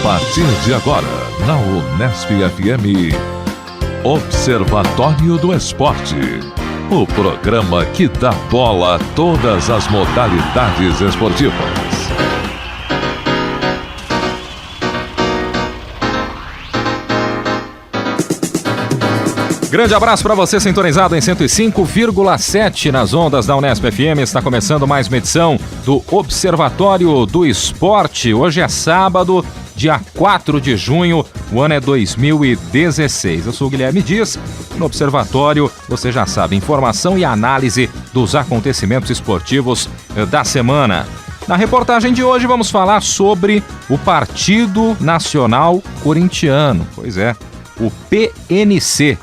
partir de agora, na Unesp FM, Observatório do Esporte. O programa que dá bola a todas as modalidades esportivas. Grande abraço para você sintonizado em 105,7 nas ondas da Unesp FM. Está começando mais uma edição do Observatório do Esporte. Hoje é sábado, dia 4 de junho, o ano é 2016. Eu sou o Guilherme Dias. No Observatório, você já sabe, informação e análise dos acontecimentos esportivos da semana. Na reportagem de hoje vamos falar sobre o Partido Nacional Corintiano. Pois é, o PNC.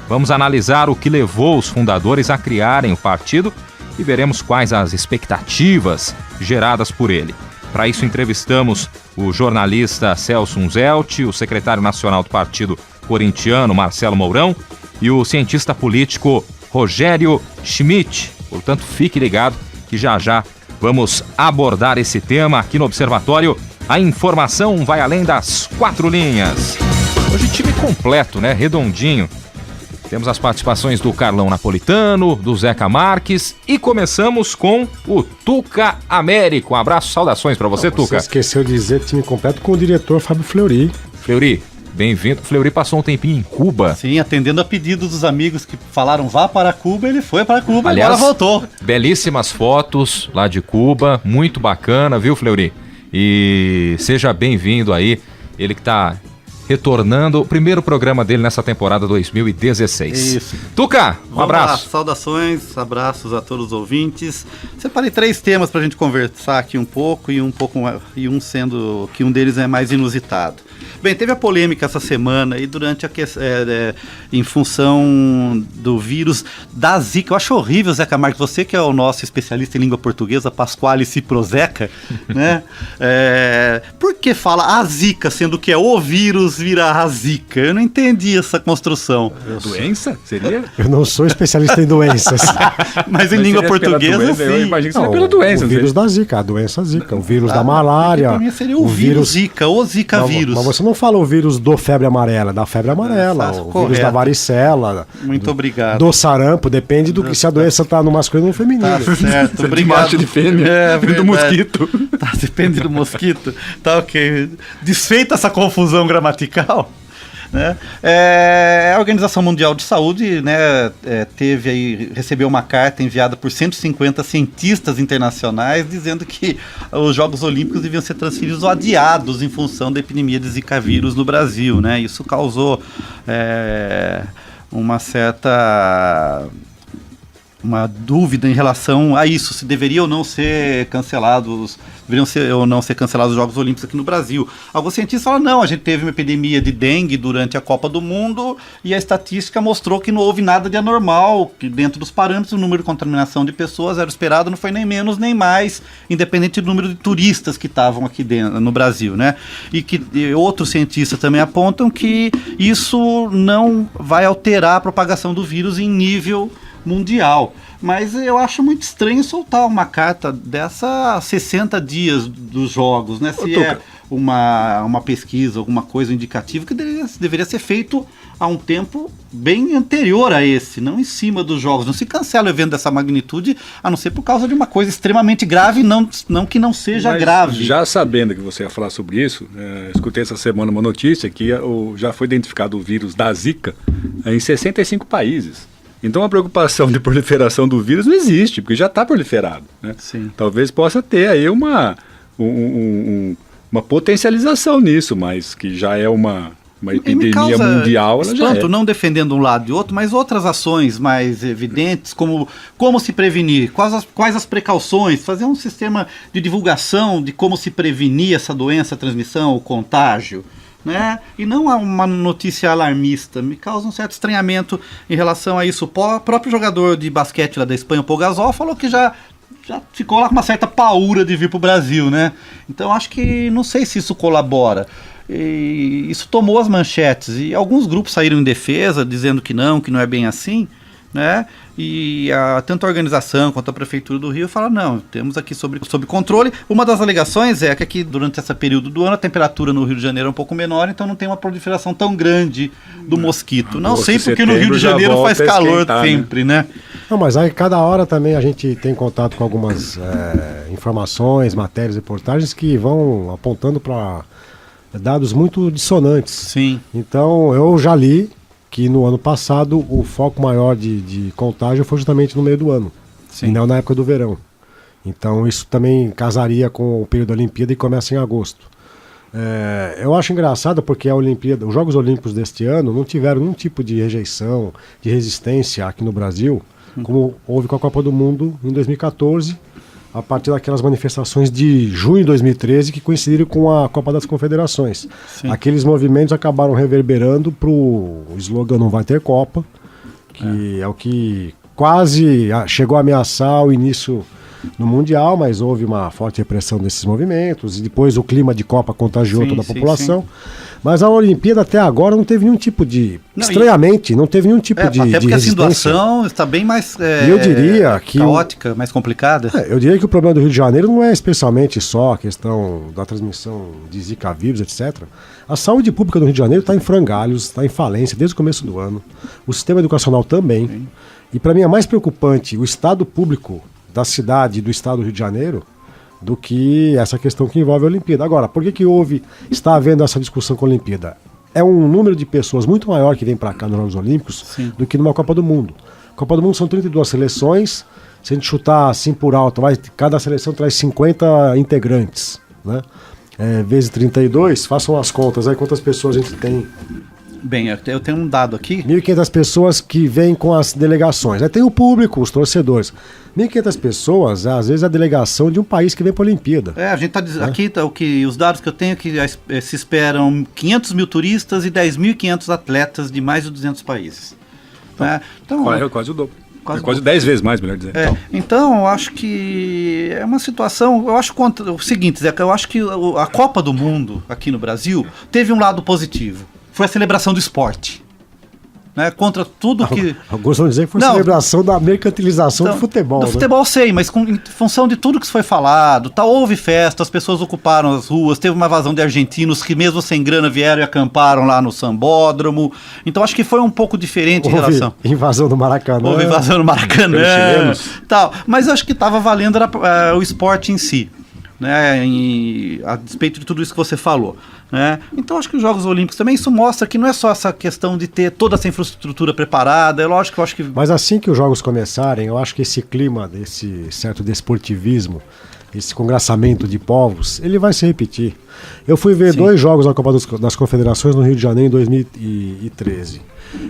Vamos analisar o que levou os fundadores a criarem o partido e veremos quais as expectativas geradas por ele. Para isso, entrevistamos o jornalista Celso Unzelt, o secretário nacional do Partido Corintiano, Marcelo Mourão, e o cientista político Rogério Schmidt. Portanto, fique ligado que já vamos abordar esse tema aqui no Observatório. A informação vai além das 4 linhas. Hoje time completo, né? Redondinho. Temos as participações do Carlão Napolitano, do Zeca Marques e começamos com o Tuca Américo. Um abraço, saudações para você, Tuca. Você esqueceu de dizer time completo com o diretor Fábio Fleury. Fleury, bem-vindo. Fleury passou um tempinho em Cuba. Sim, atendendo a pedidos dos amigos que falaram vá para Cuba, ele foi para Cuba e agora voltou. Belíssimas fotos lá de Cuba, muito bacana, viu, Fleury? E seja bem-vindo aí, ele que está retornando o primeiro programa dele nessa temporada 2016. Isso. Tuca, um abraço. Lá, saudações, abraços a todos os ouvintes. Separei 3 temas pra gente conversar aqui um pouco e um sendo que um deles é mais inusitado. Bem, teve a polêmica essa semana e durante em função do vírus da Zika. Eu acho horrível, Zeca Marques, você que é o nosso especialista em língua portuguesa, Pasquale Ciprozeca, né? Por que fala a Zika, sendo que é o vírus virar a Zika? Eu não entendi essa construção. Doença? Seria? Eu não sou especialista em doenças. Mas em língua portuguesa, sim. Eu imagino que seria pela doença. O vírus da Zika, a doença Zika, o vírus da malária. Para mim seria o vírus Zika, o Zika vírus. Mas você não fala o vírus do febre amarela, da febre amarela, o vírus da varicela. Muito obrigado. Do sarampo, depende do que se a doença está no masculino ou no feminino. Tá certo, obrigado. De macho de fêmea, do mosquito. Tá, depende do mosquito. Tá ok. Desfeita essa confusão gramatical, né? A Organização Mundial de Saúde, né, recebeu uma carta enviada por 150 cientistas internacionais dizendo que os Jogos Olímpicos deviam ser transferidos ou adiados em função da epidemia de Zika vírus no Brasil, né? Isso causou uma dúvida em relação a isso, se deveriam ou não ser cancelados os Jogos Olímpicos aqui no Brasil. Alguns cientistas falam, não, a gente teve uma epidemia de dengue durante a Copa do Mundo e a estatística mostrou que não houve nada de anormal, que dentro dos parâmetros o número de contaminação de pessoas era esperado, não foi nem menos nem mais, independente do número de turistas que estavam aqui dentro, no Brasil, né? E outros cientistas também apontam que isso não vai alterar a propagação do vírus em nível mundial. Mas eu acho muito estranho soltar uma carta dessa a 60 dias dos jogos, né? Se é uma pesquisa, alguma coisa indicativa que deveria ser feito há um tempo bem anterior a esse, não em cima dos jogos. Não se cancela o evento dessa magnitude, a não ser por causa de uma coisa extremamente grave, não que não seja grave. Já sabendo que você ia falar sobre isso, escutei essa semana uma notícia que já foi identificado o vírus da Zika em 65 países. Então a preocupação de proliferação do vírus não existe, porque já está proliferado, né? Sim. Talvez possa ter aí uma potencialização nisso, mas que já é uma epidemia mundial, ela já é. Não defendendo um lado e outro, mas outras ações mais evidentes, como se prevenir, quais as precauções, fazer um sistema de divulgação de como se prevenir essa doença, a transmissão, o contágio, né? E não há uma notícia alarmista. Me causa um certo estranhamento em relação a isso. O próprio jogador de basquete lá da Espanha, o Pau Gasol, falou que já ficou lá com uma certa paura de vir para o Brasil, né? Então acho que não sei se isso colabora. E isso tomou as manchetes e alguns grupos saíram em defesa dizendo que não é bem assim. né? E tanto a organização quanto a Prefeitura do Rio fala, não, temos aqui sob controle. Uma das alegações é que aqui, durante esse período do ano, a temperatura no Rio de Janeiro é um pouco menor, então não tem uma proliferação tão grande do mosquito. Não sei porque no Rio de Janeiro faz calor sempre, né? Não, mas aí cada hora também a gente tem contato com algumas informações, matérias, reportagens que vão apontando para dados muito dissonantes. Sim. Então eu já li que no ano passado o foco maior de contágio foi justamente no meio do ano, Sim. e não na época do verão. Então isso também casaria com o período da Olimpíada e começa em agosto. Eu acho engraçado porque a Olimpíada, os Jogos Olímpicos deste ano não tiveram nenhum tipo de rejeição, de resistência aqui no Brasil, como houve com a Copa do Mundo em 2014, a partir daquelas manifestações de junho de 2013 que coincidiram com a Copa das Confederações. Sim. Aqueles movimentos acabaram reverberando para o slogan "Não vai ter Copa", que é o que quase chegou a ameaçar o início no Mundial, mas houve uma forte repressão desses movimentos, e depois o clima de Copa contagiou toda a população. Mas a Olimpíada até agora não teve nenhum tipo de... estranhamente, não teve nenhum tipo de até porque resistência. A situação está bem mais eu diria que caótica, mais complicada. Eu diria que o problema do Rio de Janeiro não é especialmente só a questão da transmissão de Zika vírus, etc. A saúde pública do Rio de Janeiro está em frangalhos, está em falência desde o começo do ano. O sistema educacional também. Sim. E para mim é mais preocupante o estado público da cidade e do estado do Rio de Janeiro do que essa questão que envolve a Olimpíada. Agora, por que está havendo essa discussão com a Olimpíada? É um número de pessoas muito maior que vem para cá nos Jogos Olímpicos Sim. do que numa Copa do Mundo. Copa do Mundo são 32 seleções, se a gente chutar assim por alto, cada seleção traz 50 integrantes, né? Vezes 32, façam as contas aí, quantas pessoas a gente tem. Bem, eu tenho um dado aqui. 1.500 pessoas que vêm com as delegações. Aí tem o público, os torcedores. 1.500 pessoas, às vezes, é a delegação de um país que vem para a Olimpíada. A gente está aqui, os dados que eu tenho que se esperam 500 mil turistas e 10.500 atletas de mais de 200 países. Então, quase o dobro. Quase 10 vezes mais, melhor dizer. Então, eu acho que é uma situação... Eu acho o seguinte, Zeca, eu acho que a Copa do Mundo aqui no Brasil teve um lado positivo. Foi a celebração do esporte. Né, contra tudo que... Eu gosto de dizer que foi a celebração da mercantilização do futebol. Do futebol, sei, mas em função de tudo que foi falado, houve festa, as pessoas ocuparam as ruas, teve uma invasão de argentinos que mesmo sem grana vieram e acamparam lá no Sambódromo. Então acho que foi um pouco diferente em relação... invasão do Maracanã. Houve invasão do Maracanã. Tal. Mas acho que estava valendo o esporte em si. Né, a despeito de tudo isso que você falou. Né? Então acho que os Jogos Olímpicos também, isso mostra que não é só essa questão de ter toda essa infraestrutura preparada, eu acho que... Mas assim que os Jogos começarem, eu acho que esse clima, desse certo desportivismo, esse congraçamento de povos, ele vai se repetir. Eu fui ver 2 jogos na Copa das Confederações no Rio de Janeiro em 2013.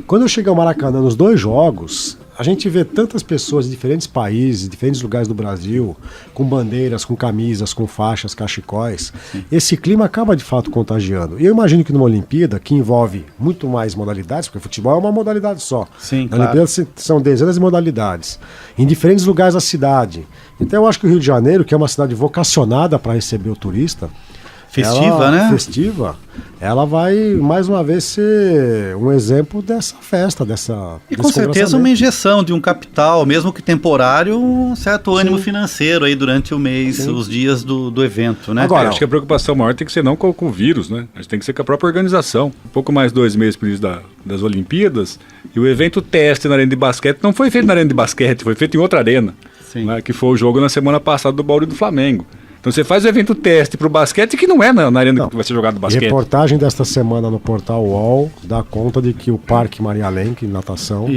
Quando eu cheguei ao Maracanã nos 2 jogos, a gente vê tantas pessoas de diferentes países, diferentes lugares do Brasil, com bandeiras, com camisas, com faixas, cachecóis. Sim. Esse clima acaba de fato contagiando. E eu imagino que numa Olimpíada, que envolve muito mais modalidades, porque futebol é uma modalidade só. Sim, na Olimpíada são dezenas de modalidades, em diferentes lugares da cidade. Então eu acho que o Rio de Janeiro, que é uma cidade vocacionada para receber o turista, festiva, ela vai mais uma vez ser um exemplo dessa festa, e com certeza uma injeção de um capital, mesmo que temporário, um certo ânimo financeiro aí durante o mês, os dias do evento, né? Agora, acho que a preocupação maior tem que ser não com o vírus, né? Mas tem que ser com a própria organização. Um pouco mais de 2 meses por isso das Olimpíadas, e o evento teste na arena de basquete não foi feito na arena de basquete, foi feito em outra arena, né? Que foi o jogo na semana passada do Bauru do Flamengo. Então você faz o evento teste para o basquete que não é na arena que vai ser jogado basquete. Reportagem desta semana no portal UOL dá conta de que o Parque Maria Lenk, natação,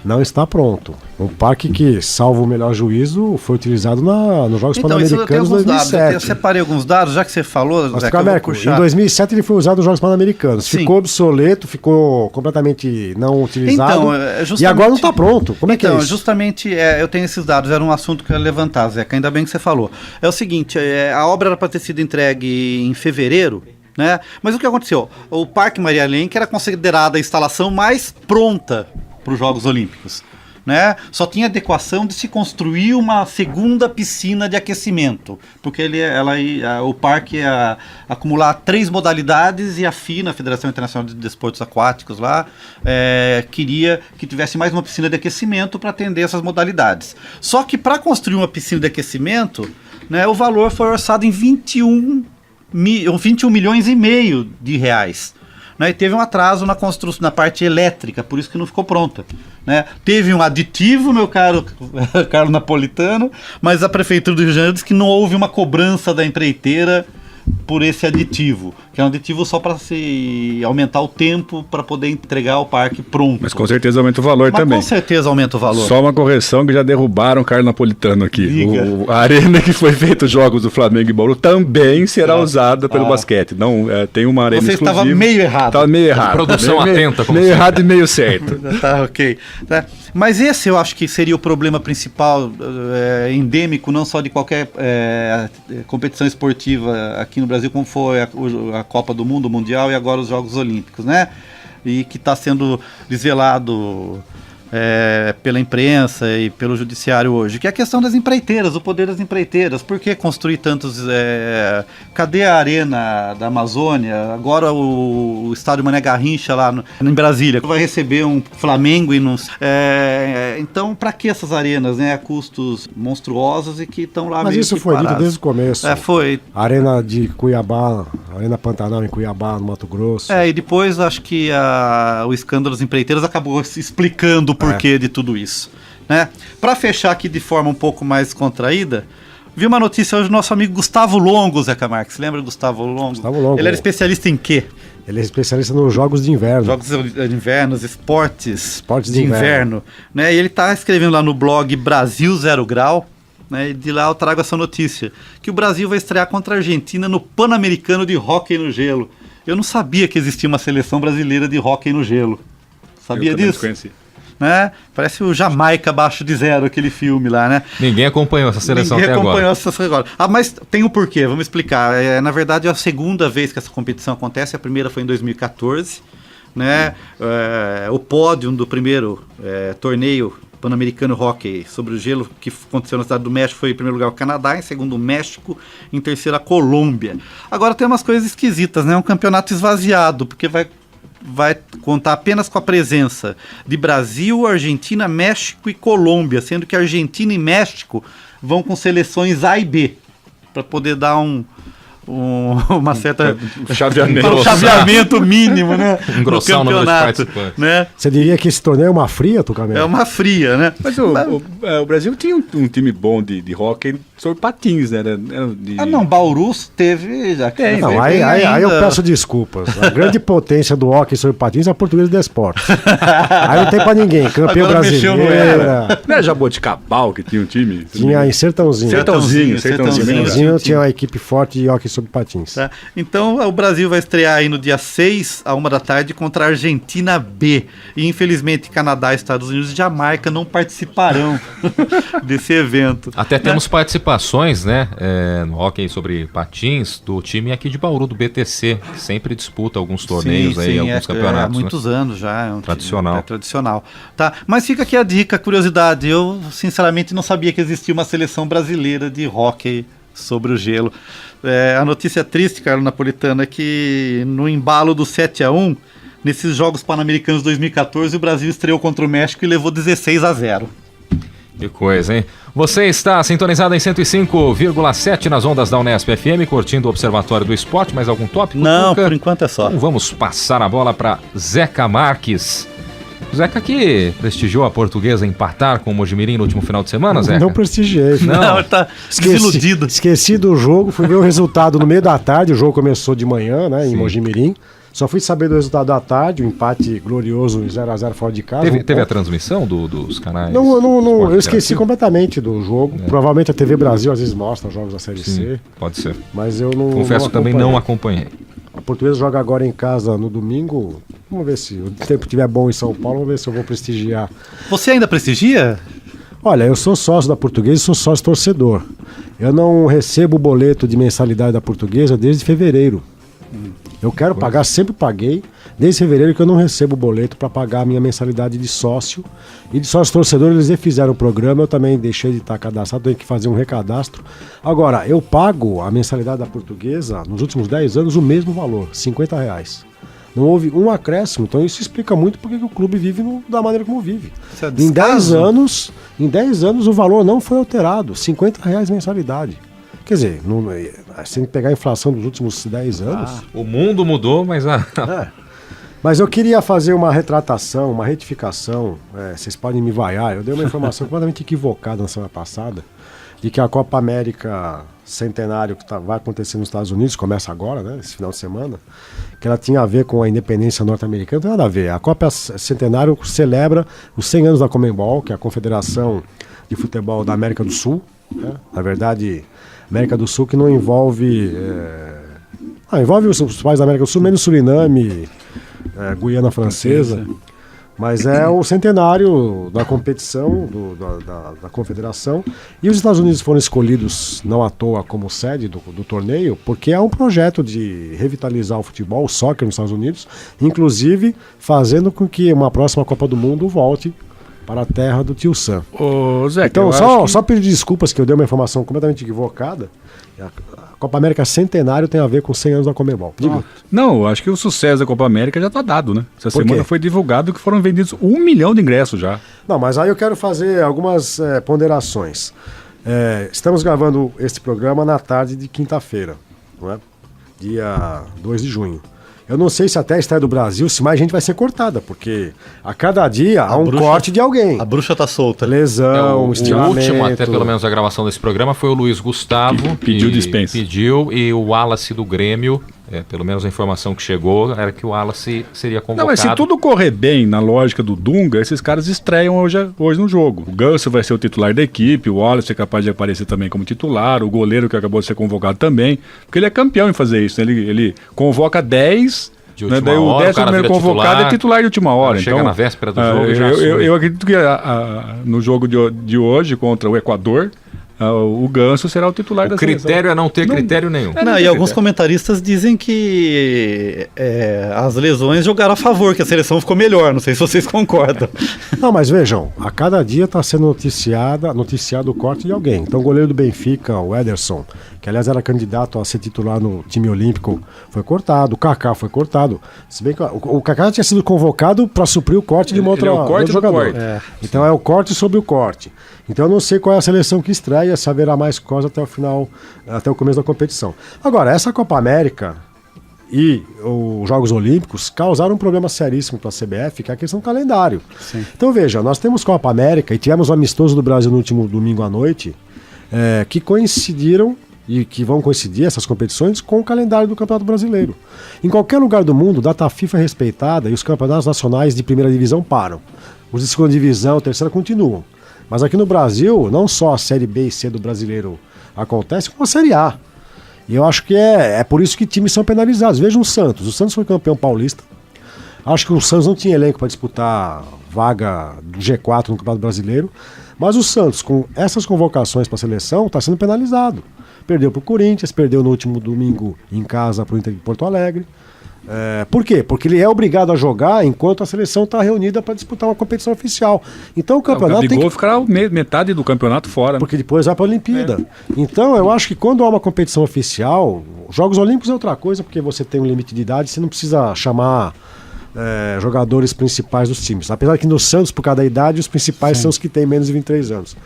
não está pronto. Um parque que, salvo o melhor juízo, foi utilizado nos Jogos Pan-Americanos de 2007. Eu separei alguns dados, já que você falou, Zé, em 2007 ele foi usado nos Jogos Pan-Americanos. Ficou obsoleto, ficou completamente não utilizado. E agora não está pronto. Como é que é isso? Justamente, eu tenho esses dados, era um assunto que eu ia levantar, Zé, ainda bem que você falou. É o seguinte, a obra era para ter sido entregue em fevereiro, né? Mas o que aconteceu? O Parque Maria Lenk era considerada a instalação mais pronta para os Jogos Olímpicos. né? Só tinha adequação de se construir uma segunda piscina de aquecimento, porque o parque ia acumular 3 modalidades e a FINA, a Federação Internacional de Desportos Aquáticos lá, queria que tivesse mais uma piscina de aquecimento para atender essas modalidades. Só que para construir uma piscina de aquecimento, né, o valor foi orçado em 21 milhões e meio de reais. Né, e teve um atraso na construção, na parte elétrica, por isso que não ficou pronta. Né? Teve um aditivo, meu caro Carlos Napolitano, mas a Prefeitura do Rio de Janeiro disse que não houve uma cobrança da empreiteira por esse aditivo, que é um aditivo só para se aumentar o tempo para poder entregar o parque pronto. Mas com certeza aumenta o valor também. Com certeza aumenta o valor. Só uma correção, que já derrubaram o Carlos Napolitano aqui. A arena que foi feita os jogos do Flamengo e Bauru também será usada pelo basquete. Não, tem uma arena exclusiva. Você estava meio errado. Estava meio errado. Produção atenta. Meio errado e meio certo. Tá, ok. Tá. Mas esse eu acho que seria o problema principal, endêmico, não só de qualquer competição esportiva aqui no Brasil, como foi a Copa do Mundo, o Mundial e agora os Jogos Olímpicos, né? E que está sendo desvelado pela imprensa e pelo judiciário hoje, que é a questão das empreiteiras, o poder das empreiteiras. Por que construir tantos... cadê a Arena da Amazônia? Agora o estádio Mané Garrincha lá em Brasília vai receber um Flamengo e não... então, para que essas arenas, né? A custos monstruosos e que estão lá. Mas meio isso que foi paradas. dito desde o começo. Foi. A Arena de Cuiabá, a Arena Pantanal em Cuiabá, no Mato Grosso. E depois acho que o escândalo das empreiteiras acabou se explicando o porquê de tudo isso, né? Para fechar aqui de forma um pouco mais contraída, vi uma notícia hoje do nosso amigo Gustavo Longo, Zeca Marques. Lembra do Gustavo Longo? Gustavo Longo. Ele era especialista em quê? Ele é especialista nos jogos de inverno. Jogos de inverno, esportes de inverno. Né? E ele está escrevendo lá no blog Brasil Zero Grau, né? E de lá eu trago essa notícia, que o Brasil vai estrear contra a Argentina no Pan-Americano de Hóquei no Gelo. Eu não sabia que existia uma seleção brasileira de hóquei no gelo. Sabia disso? Conheci. Né? Parece o Jamaica abaixo de zero, aquele filme lá, né? Ninguém acompanhou essa seleção até agora. Ninguém acompanhou essa seleção agora. Mas tem um porquê, vamos explicar. Na verdade, é a segunda vez que essa competição acontece. A primeira foi em 2014, né? O pódio do primeiro torneio Pan-Americano Hóquei sobre o gelo que aconteceu na cidade do México foi em primeiro lugar o Canadá, em segundo o México, em terceiro a Colômbia. Agora tem umas coisas esquisitas, né? Um campeonato esvaziado, porque vai contar apenas com a presença de Brasil, Argentina, México e Colômbia, sendo que Argentina e México vão com seleções A e B, para poder dar uma certa chaveamento mínimo, né? Engrossar o número de participantes. Né? Você diria que esse torneio é uma fria, Tucamel? É uma fria, né? Mas o Brasil tinha um time bom de hóquei sobre patins, né? Não, Bauru teve... Não, aí eu peço desculpas. A grande potência do hóquei sobre patins é a Portuguesa de Esportes. Aí não tem pra ninguém. Campeão brasileiro. Não era Jaboticabal que tinha um time? Tinha em Sertãozinho. Sertãozinho tinha uma equipe forte de hóquei sobre patins. Tá? Então o Brasil vai estrear aí no dia 6 à 1 da tarde contra a Argentina B. E infelizmente Canadá, Estados Unidos e Jamaica não participarão desse evento. Até temos participações, né, no hóquei sobre patins do time aqui de Bauru, do BTC, que sempre disputa alguns torneios, alguns campeonatos. Há muitos anos já. É um tradicional. Time, tradicional. Tá? Mas fica aqui a dica, a curiosidade. Eu sinceramente não sabia que existia uma seleção brasileira de hóquei sobre o gelo. A notícia triste, Carlos Napolitano, é que no embalo do 7-1, nesses Jogos Pan-Americanos 2014, o Brasil estreou contra o México e levou 16-0. Que coisa, hein? Você está sintonizado em 105,7 nas ondas da Unesp FM, curtindo o Observatório do Esporte. Mais algum tópico? Não, Tuca? Por enquanto é só. Então vamos passar a bola para Zeca Marques. Zeca que prestigiou a Portuguesa empatar com o Mojimirim no último final de semana, Zeca? Não prestigiei. Não, ele tá desiludido. Esqueci do jogo, fui ver o resultado no meio da tarde, o jogo começou de manhã, né, em Mojimirim. Só fui saber do resultado da tarde, o empate glorioso 0-0 fora de casa. Teve a transmissão dos canais? Não, eu esqueci completamente do jogo. Provavelmente a TV Brasil às vezes mostra os jogos da Série C. Pode ser. Mas eu não. Confesso que também não acompanhei. A Portuguesa joga agora em casa no domingo. Vamos ver se o tempo estiver bom em São Paulo, vamos ver se eu vou prestigiar. Você ainda prestigia? Olha, eu sou sócio da Portuguesa e sou sócio torcedor. Eu não recebo o boleto de mensalidade da Portuguesa desde fevereiro. Eu quero pagar, sempre paguei, desde fevereiro que eu não recebo o boleto para pagar a minha mensalidade de sócio. E de sócio torcedor eles refizeram o programa, eu também deixei de estar cadastrado, tenho que fazer um recadastro. Agora, eu pago a mensalidade da Portuguesa, nos últimos 10 anos, o mesmo valor, R$50. Não houve um acréscimo, então isso explica muito porque que o clube vive da maneira como vive. Em 10 anos o valor não foi alterado, R$50 mensalidade. Quer dizer, se a gente pegar a inflação dos últimos 10 anos... O mundo mudou, mas Mas eu queria fazer uma retratação, uma retificação, vocês podem me vaiar, eu dei uma informação completamente equivocada na semana passada, de que a Copa América Centenário que vai acontecer nos Estados Unidos, começa agora, né, esse final de semana, que ela tinha a ver com a independência norte-americana, não tem nada a ver. A Copa Centenário celebra os 100 anos da Conmebol, que é a Confederação de Futebol da América do Sul, né? Na verdade, América do Sul que não envolve... envolve os países da América do Sul, menos Suriname, Guiana Francesa, mas é o centenário da competição, da confederação, e os Estados Unidos foram escolhidos não à toa como sede do torneio, porque é um projeto de revitalizar o futebol, o soccer nos Estados Unidos, inclusive fazendo com que uma próxima Copa do Mundo volte para a terra do tio Sam. Ô, Zé, então, só pedir desculpas que eu dei uma informação completamente equivocada. A Copa América Centenário tem a ver com 100 anos da Conmebol. Não, eu acho que o sucesso da Copa América já está dado, né? Essa semana foi divulgado que foram vendidos 1 milhão de ingressos já. Não, mas aí eu quero fazer algumas ponderações. Estamos gravando esse programa na tarde de quinta-feira, não é? Dia 2 de junho. Eu não sei se até a estreia do Brasil, se mais gente vai ser cortada, porque a cada dia há um corte de alguém. A bruxa tá solta. Lesão, o último, até pelo menos a gravação desse programa, foi o Luiz Gustavo. Pediu dispensa. E o Wallace do Grêmio, pelo menos a informação que chegou, era que o Wallace seria convocado. Não, mas se tudo correr bem na lógica do Dunga, esses caras estreiam hoje no jogo. O Ganso vai ser o titular da equipe, o Wallace é capaz de aparecer também como titular, o goleiro que acabou de ser convocado também, porque ele é campeão em fazer isso, né? Ele convoca 10... Daí o 10º convocado é titular de última hora. Chega então, na véspera do jogo e já eu acredito que no jogo de hoje contra o Equador, o Ganso será o titular da seleção. O critério é não ter critério nenhum. E alguns comentaristas dizem que as lesões jogaram a favor, que a seleção ficou melhor. Não sei se vocês concordam. Não, mas vejam, a cada dia está sendo noticiado o corte de alguém. Então o goleiro do Benfica, o Ederson, que aliás era candidato a ser titular no time olímpico, foi cortado. O Kaká foi cortado. Se bem que o Kaká tinha sido convocado para suprir o corte de um outro jogador. Então é o corte sobre o corte. Então eu não sei qual é a seleção que estreia, se haverá mais coisa até o final, até o começo da competição. Agora, essa Copa América e os Jogos Olímpicos causaram um problema seríssimo para a CBF, que é a questão do calendário. Sim. Então veja, nós temos Copa América e tivemos o amistoso do Brasil no último domingo à noite, que coincidiram e que vão coincidir essas competições com o calendário do Campeonato Brasileiro. Em qualquer lugar do mundo, a data FIFA é respeitada e os campeonatos nacionais de primeira divisão param. Os de segunda divisão, terceira continuam. Mas aqui no Brasil, não só a Série B e C do brasileiro acontece, como a Série A. E eu acho que é por isso que times são penalizados. Vejam o Santos. O Santos foi campeão paulista. Acho que o Santos não tinha elenco para disputar vaga do G4 no Campeonato Brasileiro. Mas o Santos, com essas convocações para a seleção, está sendo penalizado. Perdeu para o Corinthians, perdeu no último domingo em casa para o Inter de Porto Alegre. Por quê? Porque ele é obrigado a jogar enquanto a seleção está reunida para disputar uma competição oficial. Então o campeonato o Gabigol ficará metade do campeonato fora. Porque depois vai para a Olimpíada. Então eu acho que quando há uma competição oficial, Jogos Olímpicos é outra coisa, porque você tem um limite de idade, você não precisa chamar jogadores principais dos times. Apesar que no Santos, por cada idade, os principais são os que têm menos de 23 anos.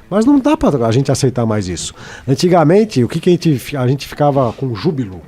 Mas não dá para a gente aceitar mais isso. Antigamente, o que a gente ficava com júbilo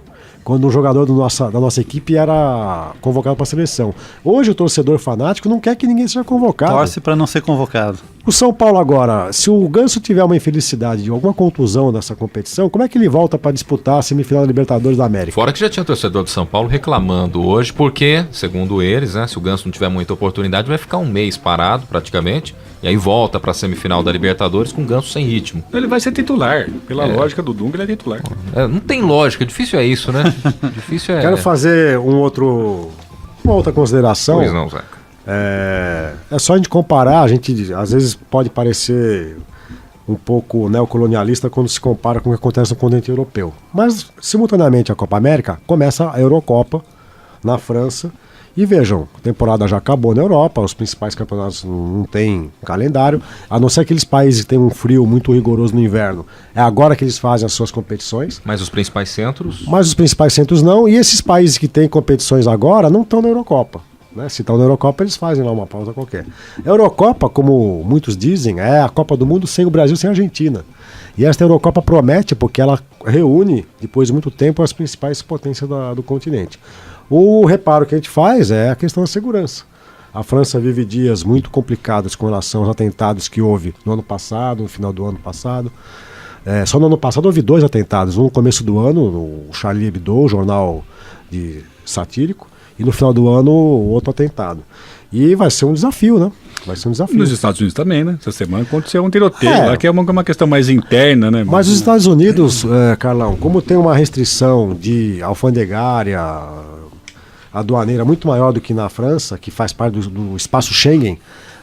quando um jogador da nossa equipe era convocado para a seleção. Hoje o torcedor fanático não quer que ninguém seja convocado. Torce para não ser convocado. O São Paulo agora, se o Ganso tiver uma infelicidade de alguma contusão nessa competição, como é que ele volta para disputar a semifinal da Libertadores da América? Fora que já tinha torcedor do São Paulo reclamando hoje, porque, segundo eles, né, se o Ganso não tiver muita oportunidade, vai ficar um mês parado praticamente, e aí volta para a semifinal da Libertadores com o Ganso sem ritmo. Ele vai ser titular. Pela lógica do Dunga, ele é titular. Não tem lógica, difícil é isso, né? Difícil é... Quero fazer uma outra consideração. Pois não, Zeca. É só a gente comparar, a gente às vezes pode parecer um pouco neocolonialista quando se compara com o que acontece no continente europeu. Mas, simultaneamente, a Copa América começa a Eurocopa na França. E vejam, a temporada já acabou na Europa, os principais campeonatos não têm calendário, a não ser aqueles países que têm um frio muito rigoroso no inverno. É agora que eles fazem as suas competições. Mas os principais centros? Mas os principais centros não, e esses países que têm competições agora não estão na Eurocopa. Né? Se estão na Eurocopa, eles fazem lá uma pausa qualquer. A Eurocopa, como muitos dizem, é a Copa do Mundo sem o Brasil, sem a Argentina. E esta Eurocopa promete porque ela reúne, depois de muito tempo, as principais potências do continente. O reparo que a gente faz é a questão da segurança. A França vive dias muito complicados com relação aos atentados que houve no ano passado, no final do ano passado. Só no ano passado houve 2 atentados. Um no começo do ano, o Charlie Hebdo, o jornal satírico, e no final do ano o outro atentado. E vai ser um desafio, né? Vai ser um desafio. Nos Estados Unidos também, né? Essa semana aconteceu um tiroteio lá, que é uma questão mais interna, né? Mas os Estados Unidos, Carlão, como tem uma restrição de alfandegária, aduaneira muito maior do que na França, que faz parte do espaço Schengen.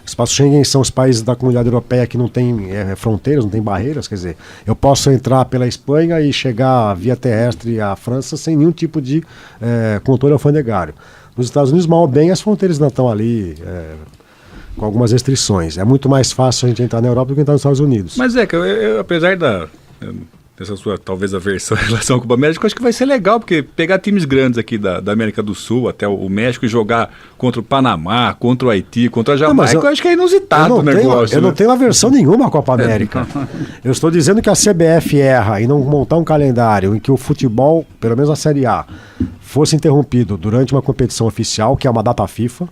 O espaço Schengen são os países da comunidade europeia que não tem fronteiras, não tem barreiras, quer dizer, eu posso entrar pela Espanha e chegar via terrestre à França sem nenhum tipo de controle alfandegário. Nos Estados Unidos, mal ou bem, as fronteiras não estão ali com algumas restrições. É muito mais fácil a gente entrar na Europa do que entrar nos Estados Unidos. Mas apesar dessa sua, talvez, aversão em relação ao Copa América, eu acho que vai ser legal, porque pegar times grandes aqui da América do Sul, até o México, e jogar contra o Panamá, contra o Haiti, contra a Jamaica, eu acho que é inusitado o negócio. Eu não tenho aversão nenhuma à Copa América. Eu estou dizendo que a CBF erra em não montar um calendário em que o futebol, pelo menos a Série A, fosse interrompido durante uma competição oficial, que é uma data FIFA.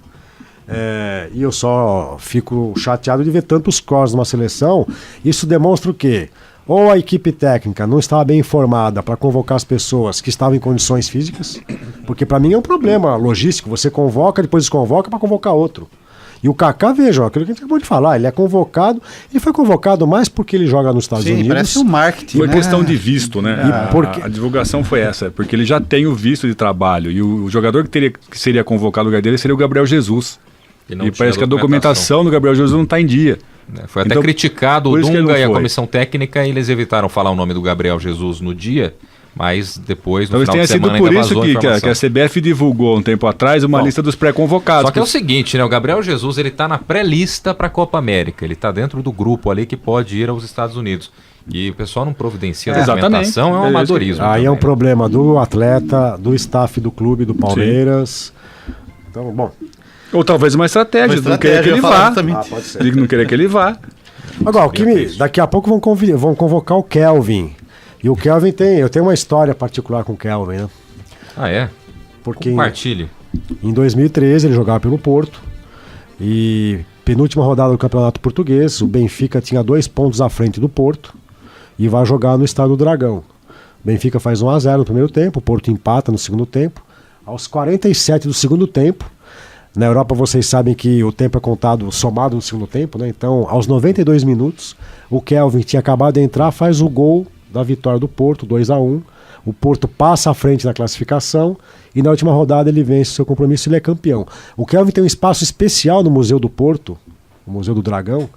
E eu só fico chateado de ver tantos scores numa seleção. Isso demonstra o quê? Ou a equipe técnica não estava bem informada para convocar as pessoas que estavam em condições físicas, porque para mim é um problema logístico, você convoca, depois desconvoca para convocar outro. E o Kaká, vejam, aquilo que a gente acabou de falar, ele é convocado, ele foi convocado mais porque ele joga nos Estados Unidos. Parece um marketing, foi questão de visto, né? A divulgação foi essa, porque ele já tem o visto de trabalho, e o jogador que seria convocado no lugar dele seria o Gabriel Jesus. E parece que a documentação do Gabriel Jesus não está em dia. Foi até criticado o Dunga e a comissão técnica, e eles evitaram falar o nome do Gabriel Jesus no dia, mas depois, no final de semana, ainda vazou a informação. Talvez tenha sido por isso que a CBF divulgou um tempo atrás uma lista dos pré-convocados. Só que é o seguinte, né? O Gabriel Jesus, ele tá na pré-lista para a Copa América, ele tá dentro do grupo ali que pode ir aos Estados Unidos. E o pessoal não providencia a documentação, é um amadorismo. Aí é um problema do atleta, do staff do clube, do Palmeiras. Sim. Então, bom... Ou talvez uma estratégia, não querer que ele vá. Pode ser. Ele não querer que ele vá. Agora, daqui a pouco vão convocar o Kelvin. E o Kelvin eu tenho uma história particular com o Kelvin, né? Ah, é? Porque compartilhe. Em 2013 ele jogava pelo Porto. E penúltima rodada do Campeonato Português, o Benfica tinha 2 pontos à frente do Porto. E vai jogar no Estádio do Dragão. O Benfica faz 1-0 no primeiro tempo, o Porto empata no segundo tempo. Aos 47 do segundo tempo, na Europa vocês sabem que o tempo é contado somado no segundo tempo, né? Então, aos 92 minutos, o Kelvin tinha acabado de entrar, faz o gol da vitória do Porto, 2-1. O Porto passa à frente na classificação e na última rodada ele vence o seu compromisso e ele é campeão. O Kelvin tem um espaço especial no Museu do Porto, o Museu do Dragão,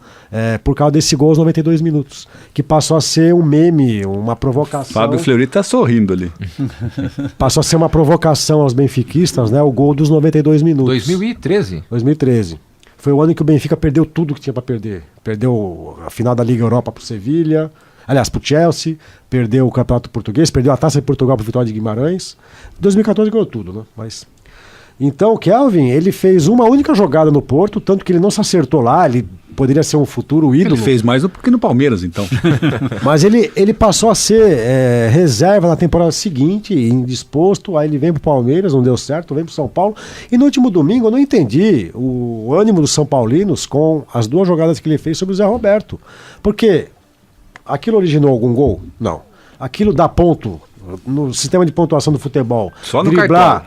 por causa desse gol aos 92 minutos, que passou a ser um meme, uma provocação. Fábio Fleury tá sorrindo ali. Passou a ser uma provocação aos benfiquistas, né? O gol dos 92 minutos. 2013? 2013. Foi o ano em que o Benfica perdeu tudo que tinha para perder. Perdeu a final da Liga Europa pro Sevilha, aliás, pro Chelsea, perdeu o Campeonato Português, perdeu a Taça de Portugal pro Vitória de Guimarães. 2014 ganhou tudo, né? Mas... Então o Kelvin, ele fez uma única jogada no Porto, tanto que ele não se acertou lá, ele poderia ser um futuro ídolo. Ele fez mais do que no Palmeiras, então. Mas ele passou a ser reserva na temporada seguinte, indisposto, aí ele vem pro Palmeiras, não deu certo, vem pro São Paulo, e no último domingo eu não entendi o ânimo dos São Paulinos com as 2 jogadas que ele fez sobre o Zé Roberto. Porque aquilo originou algum gol? Não. Aquilo dá ponto no sistema de pontuação do futebol. Só no driblar,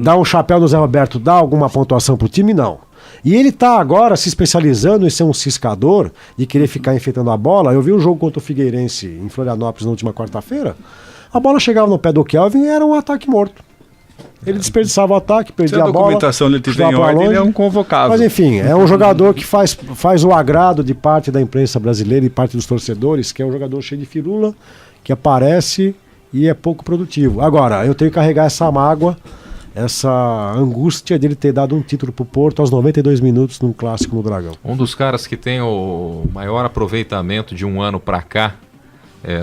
dar um chapéu no Zé Roberto, dá alguma pontuação pro time? Não. E ele tá agora se especializando em ser um ciscador e querer ficar enfeitando a bola. Eu vi um jogo contra o Figueirense em Florianópolis na última quarta-feira. A bola chegava no pé do Kelvin e era um ataque morto. Ele desperdiçava o ataque, Se perdia a a bola. documentação ele tiver em chutava pra ordem, ele é longe. um convocável. Mas enfim, é um jogador que faz o agrado de parte da imprensa brasileira e parte dos torcedores, que é um jogador cheio de firula, que aparece e é pouco produtivo. Agora, eu tenho que carregar essa mágoa, essa angústia dele ter dado um título pro Porto aos 92 minutos num clássico no Dragão. Um dos caras que tem o maior aproveitamento de um ano pra cá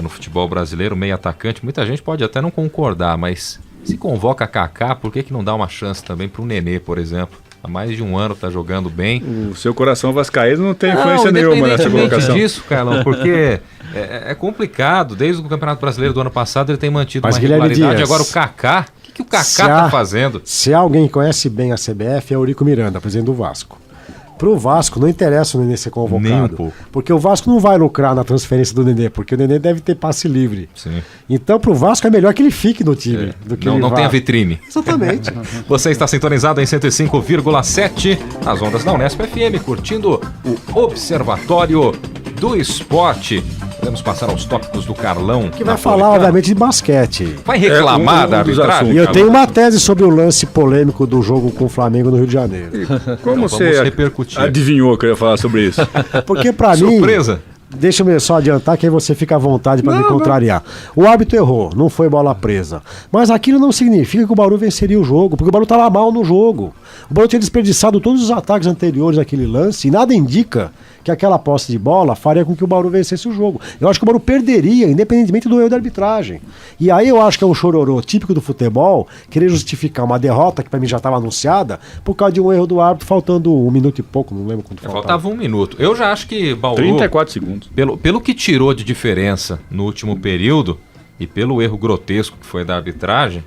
no futebol brasileiro, meio atacante, muita gente pode até não concordar, mas se convoca Kaká, por que não dá uma chance também pro Nenê, por exemplo? Há mais de um ano tá jogando bem. O seu coração vascaíno não tem influência nenhuma nessa colocação. Disso, Carlão, porque é complicado. Desde o Campeonato Brasileiro do ano passado ele tem mantido Mas, uma Guilherme regularidade. Dias, Agora o Kaká, o que o Kaká tá fazendo? Se alguém conhece bem a CBF é o Eurico Miranda, presidente do Vasco. Pro Vasco não interessa o Nenê ser convocado. Nem um pouco. Porque o Vasco não vai lucrar na transferência do Nenê, porque o Nenê deve ter passe livre. Sim. Então pro Vasco é melhor que ele fique no time do que ele Não vá. tem a vitrine. Exatamente. Você está sintonizado em 105,7 nas ondas da Unesp FM, curtindo o Observatório do Esporte. Podemos passar aos tópicos do Carlão. Que vai falar, obviamente, de basquete. Vai reclamar da dos arbitragem? assuntos. E eu tenho uma tese sobre o lance polêmico do jogo com o Flamengo no Rio de Janeiro. Como Então, você vamos repercutir. adivinhou que eu ia falar sobre isso? Porque pra mim... Surpresa. Deixa eu só adiantar que aí você fica à vontade para me contrariar. O árbitro errou, não foi bola presa. Mas aquilo não significa que o Bauru venceria o jogo, porque o Bauru estava mal no jogo. O Bauru tinha desperdiçado todos os ataques anteriores àquele lance e nada indica que aquela posse de bola faria com que o Bauru vencesse o jogo. Eu acho que o Bauru perderia, independentemente do erro da arbitragem. E aí eu acho que é um chororô típico do futebol, querer justificar uma derrota que para mim já estava anunciada, por causa de um erro do árbitro, faltando 1 minuto e pouco, não lembro quanto faltava. Faltava 1 minuto. Eu já acho que Bauru... 34 segundos. Pelo que tirou de diferença no último período e pelo erro grotesco que foi da arbitragem,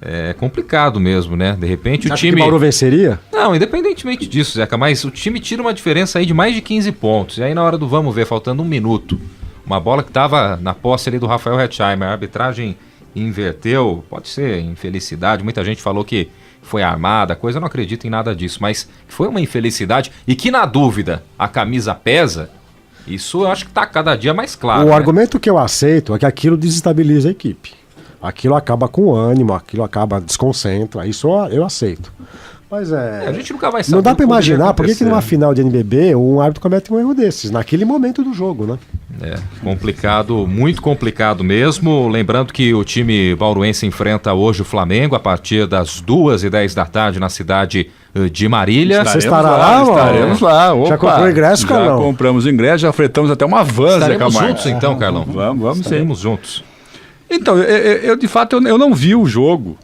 é complicado mesmo, né? De repente o Acha time... que o Bauru venceria? Não, independentemente disso, Zeca, mas o time tira uma diferença aí de mais de 15 pontos. E aí na hora do vamos ver, faltando 1 minuto, uma bola que estava na posse ali do Rafael Hetzheimer, a arbitragem inverteu, pode ser infelicidade, muita gente falou que foi armada, coisa, eu não acredito em nada disso, mas foi uma infelicidade e que na dúvida a camisa pesa, isso eu acho que está cada dia mais claro. O argumento que eu aceito é que aquilo desestabiliza a equipe. Aquilo acaba com o ânimo, aquilo acaba desconcentra, isso eu aceito. Mas A gente nunca vai saber. não dá pra o que poderia imaginar por que acontecer. numa final de NBB um árbitro comete um erro desses, naquele momento do jogo, né? É, complicado, muito complicado mesmo. Lembrando que o time bauruense enfrenta hoje o Flamengo a partir das 2h10 da tarde na cidade de Marília. Você estará lá, mano? Estaremos lá. Opa, Já comprou ingresso, Carlão? Já compramos ingresso, já fretamos até uma van, Zé Estaremos Camargo. juntos então, Carlão. Vamos sim. Estaremos juntos. Então, eu de fato eu não vi o jogo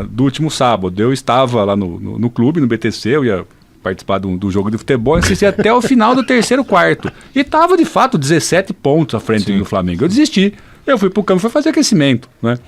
do último sábado. Eu estava lá no clube, no BTC, eu ia participar do jogo de futebol, assisti até o final do terceiro quarto. E estava de fato 17 pontos à frente do Flamengo. Eu desisti. Eu fui pro campo e fui fazer aquecimento, né?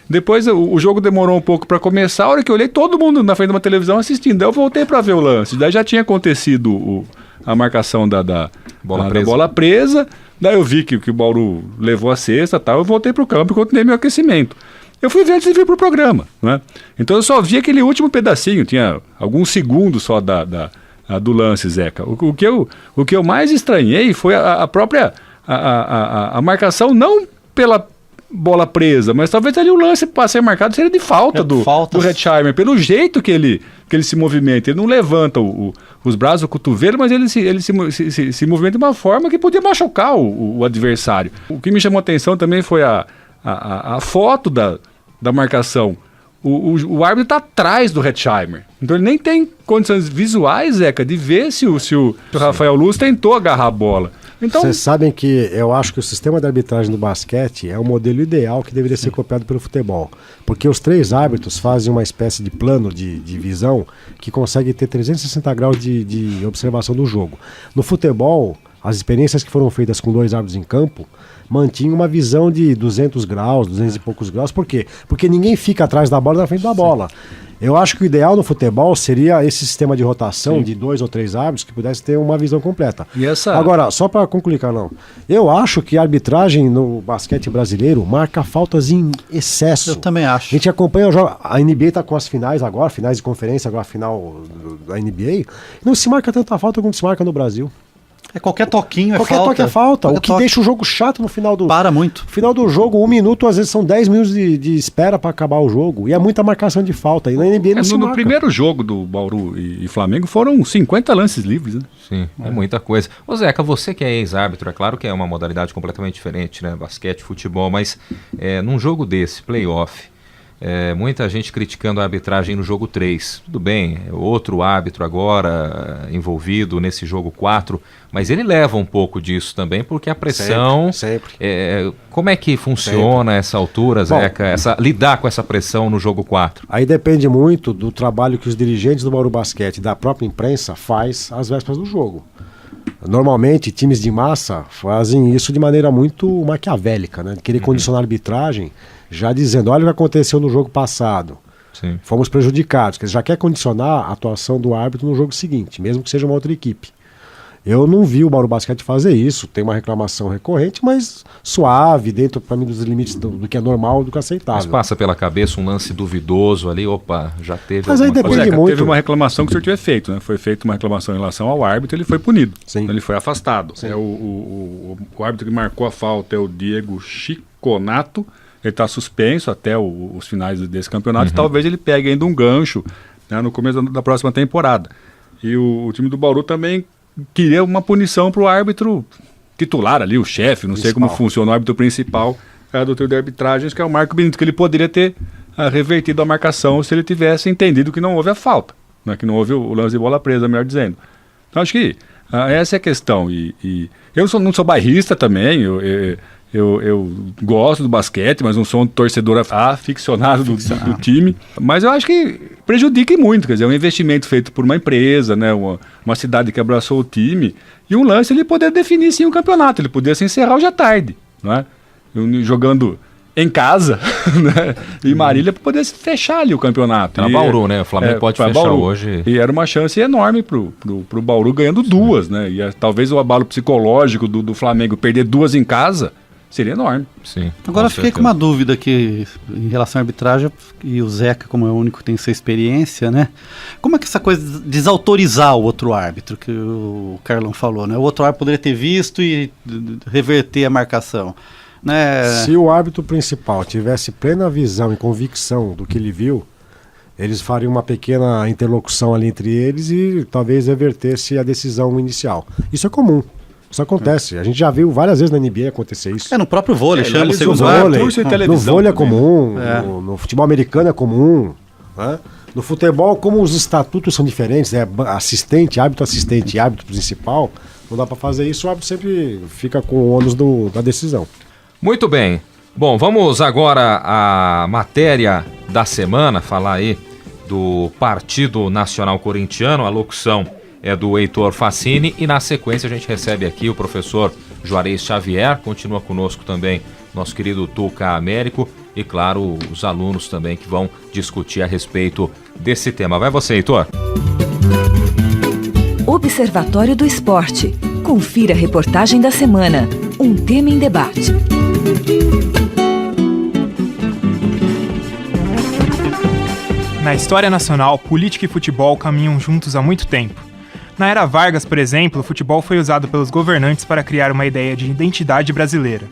Depois o jogo demorou um pouco para começar. A hora que eu olhei, todo mundo na frente de uma televisão assistindo. Daí eu voltei para ver o lance. Daí já tinha acontecido a marcação da bola presa. Daí eu vi que o Bauru levou a cesta e tal. Eu voltei pro campo e continuei meu aquecimento. Eu fui ver antes de vir pro programa, né? Então eu só vi aquele último pedacinho. Tinha alguns segundos só do lance, Zeca. O que eu mais estranhei foi a própria a marcação, não pela bola presa, mas talvez ali o lance para ser marcado seria de falta do Hetzheimer, pelo jeito que ele se movimenta. Ele não levanta os braços, o cotovelo, mas ele se movimenta de uma forma que podia machucar o adversário. O que me chamou a atenção também foi a foto da marcação. O árbitro está atrás do Hetzheimer. Então ele nem tem condições visuais, Zeca, de ver se o Rafael Luz tentou agarrar a bola. Então, vocês sabem que eu acho que o sistema de arbitragem do basquete é o modelo ideal que deveria ser copiado pelo futebol. Porque os 3 árbitros fazem uma espécie de plano de visão que consegue ter 360 graus de observação do jogo. No futebol, as experiências que foram feitas com 2 árbitros em campo mantinham uma visão de 200 graus, 200 e poucos graus. Por quê? Porque ninguém fica atrás da bola e na frente da bola. Eu acho que o ideal no futebol seria esse sistema de rotação de 2 ou 3 árbitros que pudesse ter uma visão completa. Agora, só para concluir, Carlão, eu acho que a arbitragem no basquete brasileiro marca faltas em excesso. Eu também acho. A gente acompanha o jogo, a NBA está com as finais agora, finais de conferência, agora a final da NBA, não se marca tanta falta como se marca no Brasil. Qualquer toquinho Qualquer falta. toque é falta. Qualquer O que toque. deixa o jogo chato no final do... Para muito. No final do jogo, 1 minuto, às vezes são 10 minutos de espera para acabar o jogo. E é muita marcação de falta. E na NBA não se No marca. primeiro jogo do Bauru e Flamengo foram 50 lances livres, né? Sim, é muita coisa. Ô Zeca, você que é ex-árbitro, é claro que é uma modalidade completamente diferente, né? Basquete, futebol, mas num jogo desse, playoff, muita gente criticando a arbitragem no jogo 3. Tudo bem, outro árbitro agora envolvido nesse jogo 4, mas ele leva um pouco disso também, porque a pressão... Sempre. Como é que funciona essa altura, Zeca, lidar com essa pressão no jogo 4? Aí depende muito do trabalho que os dirigentes do Bauru Basquete e da própria imprensa faz às vésperas do jogo. Normalmente, times de massa fazem isso de maneira muito maquiavélica, né? De querer condicionar a arbitragem, já dizendo, olha o que aconteceu no jogo passado. Sim. Fomos prejudicados. Quer dizer, já quer condicionar a atuação do árbitro no jogo seguinte, mesmo que seja uma outra equipe. Eu não vi o Bauru Basquete fazer isso, tem uma reclamação recorrente, mas suave, dentro, para mim, dos limites do que é normal, do que é aceitável. Mas passa pela cabeça um lance duvidoso ali, já teve Mas aí alguma depois coisa. Depende muito. Teve uma reclamação que o senhor tinha feito, né? Foi feita uma reclamação em relação ao árbitro, ele foi punido. Sim. Então, ele foi afastado. Sim. O árbitro que marcou a falta é o Diego Chiconato. Ele está suspenso até os finais desse campeonato. E talvez ele pegue ainda um gancho, né, no começo da próxima temporada. E o time do Bauru também queria uma punição para o árbitro titular ali, o chefe, não sei como funciona, o árbitro principal do trio de arbitragens, que é o Marco Benito, que ele poderia ter revertido a marcação se ele tivesse entendido que não houve a falta, né, que não houve o lance de bola presa, melhor dizendo. Então acho que essa é a questão. E eu não sou bairrista também, eu gosto do basquete, mas não sou um torcedor aficionado do time. Mas eu acho que prejudica muito. Quer dizer, é um investimento feito por uma empresa, né, uma cidade que abraçou o time. E um lance ele poderia definir sim um campeonato. Ele poderia se encerrar hoje à tarde, não é? Jogando em casa, né, em Marília, para poder fechar ali o campeonato. Era Bauru, né? O Flamengo pode fechar Bauru. Hoje. E era uma chance enorme pro Bauru ganhando duas, né? E talvez o abalo psicológico do Flamengo perder duas em casa seria enorme. Sim. Agora fiquei com uma dúvida aqui em relação à arbitragem, e o Zeca, como é o único que tem essa experiência, né? Como é que essa coisa de desautorizar o outro árbitro, que o Carlão falou, né? O outro árbitro poderia ter visto e reverter a marcação, né? Se o árbitro principal tivesse plena visão e convicção do que ele viu, eles fariam uma pequena interlocução ali entre eles e talvez revertesse a decisão inicial. Isso é comum. Isso acontece. A gente já viu várias vezes na NBA acontecer isso. No próprio vôlei, chama o No segundo vôlei, árbitro. no vôlei é comum, no futebol americano é comum, né? No futebol, como os estatutos são diferentes, assistente, árbitro assistente e árbitro principal, não dá para fazer isso, o árbitro sempre fica com o ônus da decisão. Muito bem. Bom, vamos agora à matéria da semana, falar aí do Partido Nacional Corintiano. A locução é do Heitor Facini e na sequência a gente recebe aqui o professor Juarez Xavier, continua conosco também nosso querido Tuca Américo e, claro, os alunos também que vão discutir a respeito desse tema. Vai você, Heitor. Observatório do Esporte. Confira a reportagem da semana. Um tema em debate. Na história nacional, política e futebol caminham juntos há muito tempo. Na era Vargas, por exemplo, o futebol foi usado pelos governantes para criar uma ideia de identidade brasileira.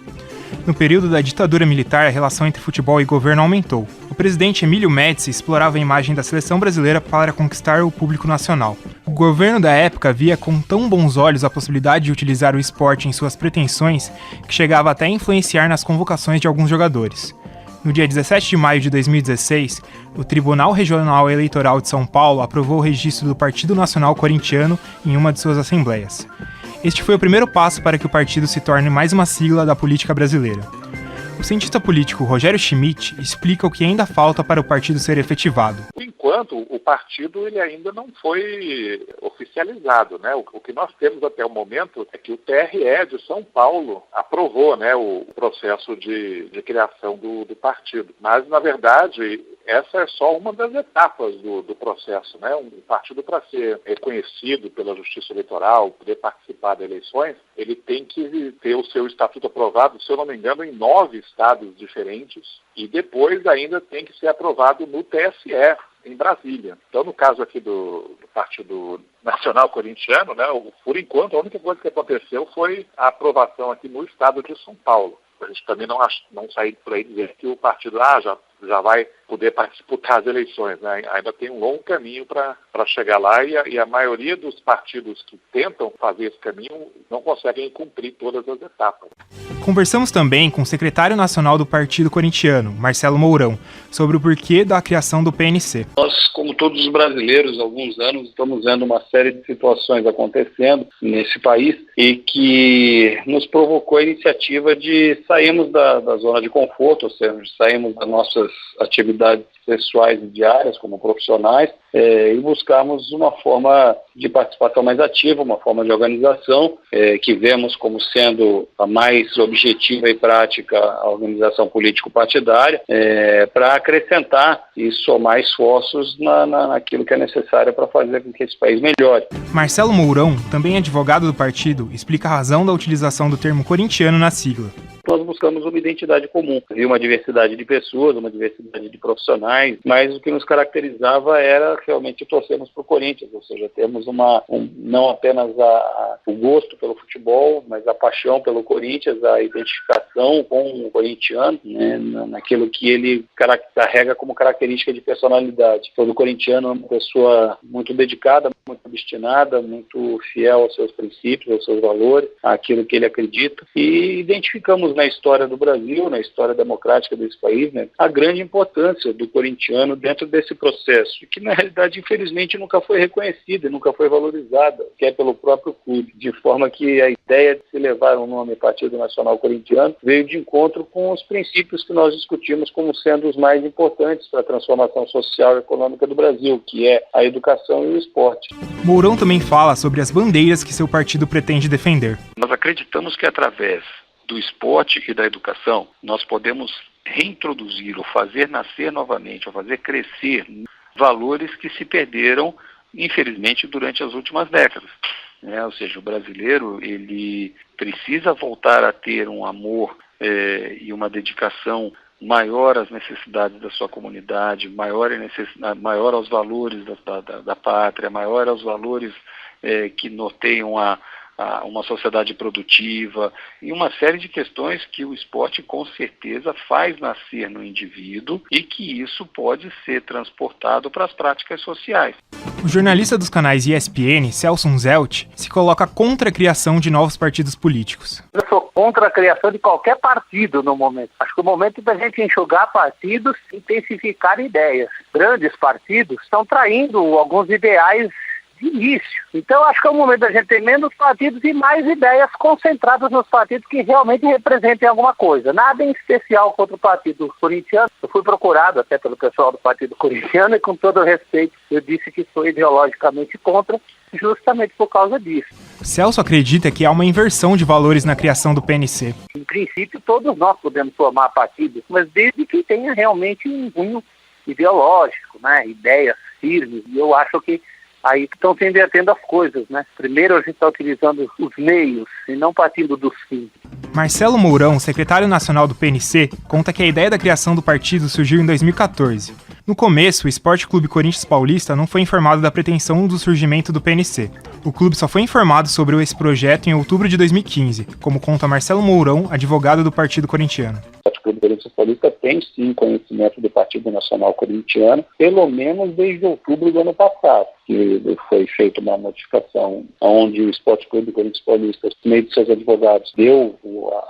No período da ditadura militar, a relação entre futebol e governo aumentou. O presidente Emílio Médici explorava a imagem da seleção brasileira para conquistar o público nacional. O governo da época via com tão bons olhos a possibilidade de utilizar o esporte em suas pretensões que chegava até a influenciar nas convocações de alguns jogadores. No dia 17 de maio de 2016, o Tribunal Regional Eleitoral de São Paulo aprovou o registro do Partido Nacional Corintiano em uma de suas assembleias. Este foi o primeiro passo para que o partido se torne mais uma sigla da política brasileira. O cientista político Rogério Schmidt explica o que ainda falta para o partido ser efetivado. Por enquanto, o partido ele ainda não foi oficializado, né? O que nós temos até o momento é que o TRE de São Paulo aprovou, né, o processo de criação do partido. Mas, na verdade, essa é só uma das etapas do processo, né? Um partido, para ser reconhecido pela Justiça Eleitoral, poder participar das eleições, ele tem que ter o seu estatuto aprovado, se eu não me engano, em 9 estados diferentes, e depois ainda tem que ser aprovado no TSE, em Brasília. Então, no caso aqui do Partido Nacional Corintiano, né, por enquanto, a única coisa que aconteceu foi a aprovação aqui no estado de São Paulo. A gente também não sair por aí dizer que o partido já vai poder disputar as eleições, né? Ainda tem um longo caminho para chegar lá e a maioria dos partidos que tentam fazer esse caminho não conseguem cumprir todas as etapas. Conversamos também com o secretário nacional do Partido Corintiano, Marcelo Mourão, sobre o porquê da criação do PNC. Nós, como todos os brasileiros, há alguns anos estamos vendo uma série de situações acontecendo nesse país e que nos provocou a iniciativa de sairmos da zona de conforto, ou seja, sairmos das nossas atividades pessoais e diárias como profissionais e buscarmos uma forma de participação mais ativa, uma forma de organização que vemos como sendo a mais objetiva e prática a organização político-partidária para acrescentar e somar esforços naquilo que é necessário para fazer com que esse país melhore. Marcelo Mourão, também advogado do partido, explica a razão da utilização do termo corintiano na sigla. Nós buscamos uma identidade comum, uma diversidade de pessoas, uma diversidade de profissionais, mas o que nos caracterizava era realmente torcermos para o Corinthians, ou seja, temos não apenas o gosto pelo futebol, mas a paixão pelo Corinthians, a identificação com o corintiano, né, naquilo que ele carrega como característica de personalidade. Todo corintiano é uma pessoa muito dedicada, muito obstinada, muito fiel aos seus princípios, aos seus valores, àquilo que ele acredita, e identificamos na história do Brasil, na história democrática desse país, né, a grande importância do corintiano dentro desse processo, que na realidade, infelizmente, nunca foi reconhecida, nunca foi valorizada, que é pelo próprio clube, de forma que a ideia de se levar o nome Partido Nacional Corintiano veio de encontro com os princípios que nós discutimos como sendo os mais importantes para a transformação social e econômica do Brasil, que é a educação e o esporte. Mourão também fala sobre as bandeiras que seu partido pretende defender. Nós acreditamos que através do esporte e da educação, nós podemos reintroduzir ou fazer nascer novamente, ou fazer crescer valores que se perderam, infelizmente, durante as últimas décadas. Ou seja, o brasileiro ele precisa voltar a ter um amor e uma dedicação maior às necessidades da sua comunidade, maior aos valores da pátria, maior aos valores que norteiam uma sociedade produtiva e uma série de questões que o esporte com certeza faz nascer no indivíduo e que isso pode ser transportado para as práticas sociais. O jornalista dos canais ESPN, Celso Zelt, se coloca contra a criação de novos partidos políticos. Eu sou contra a criação de qualquer partido no momento. Acho que o momento é da gente enxugar partidos e intensificar ideias. Grandes partidos estão traindo alguns ideais de início. Então, acho que é o momento da gente ter menos partidos e mais ideias concentradas nos partidos que realmente representem alguma coisa. Nada em especial contra o Partido Corintiano. Eu fui procurado até pelo pessoal do Partido Corintiano e, com todo o respeito, eu disse que sou ideologicamente contra, justamente por causa disso. Celso acredita que há uma inversão de valores na criação do PNC. Em princípio, todos nós podemos formar partidos, mas desde que tenha realmente um cunho ideológico, né? Ideias firmes. E eu acho que aí estão se invertendo as coisas, né? Primeiro a gente está utilizando os meios e não partindo dos fins. Marcelo Mourão, secretário nacional do PNC, conta que a ideia da criação do partido surgiu em 2014. No começo, o Esporte Clube Corinthians Paulista não foi informado da pretensão do surgimento do PNC. O clube só foi informado sobre esse projeto em outubro de 2015, como conta Marcelo Mourão, advogado do Partido Corintiano. O Esporte Clube Corinthians Paulista tem sim conhecimento do Partido Nacional Corintiano, pelo menos desde outubro do ano passado, que foi feita uma notificação onde o Esporte Clube Corinthians Paulista, por meio de seus advogados, deu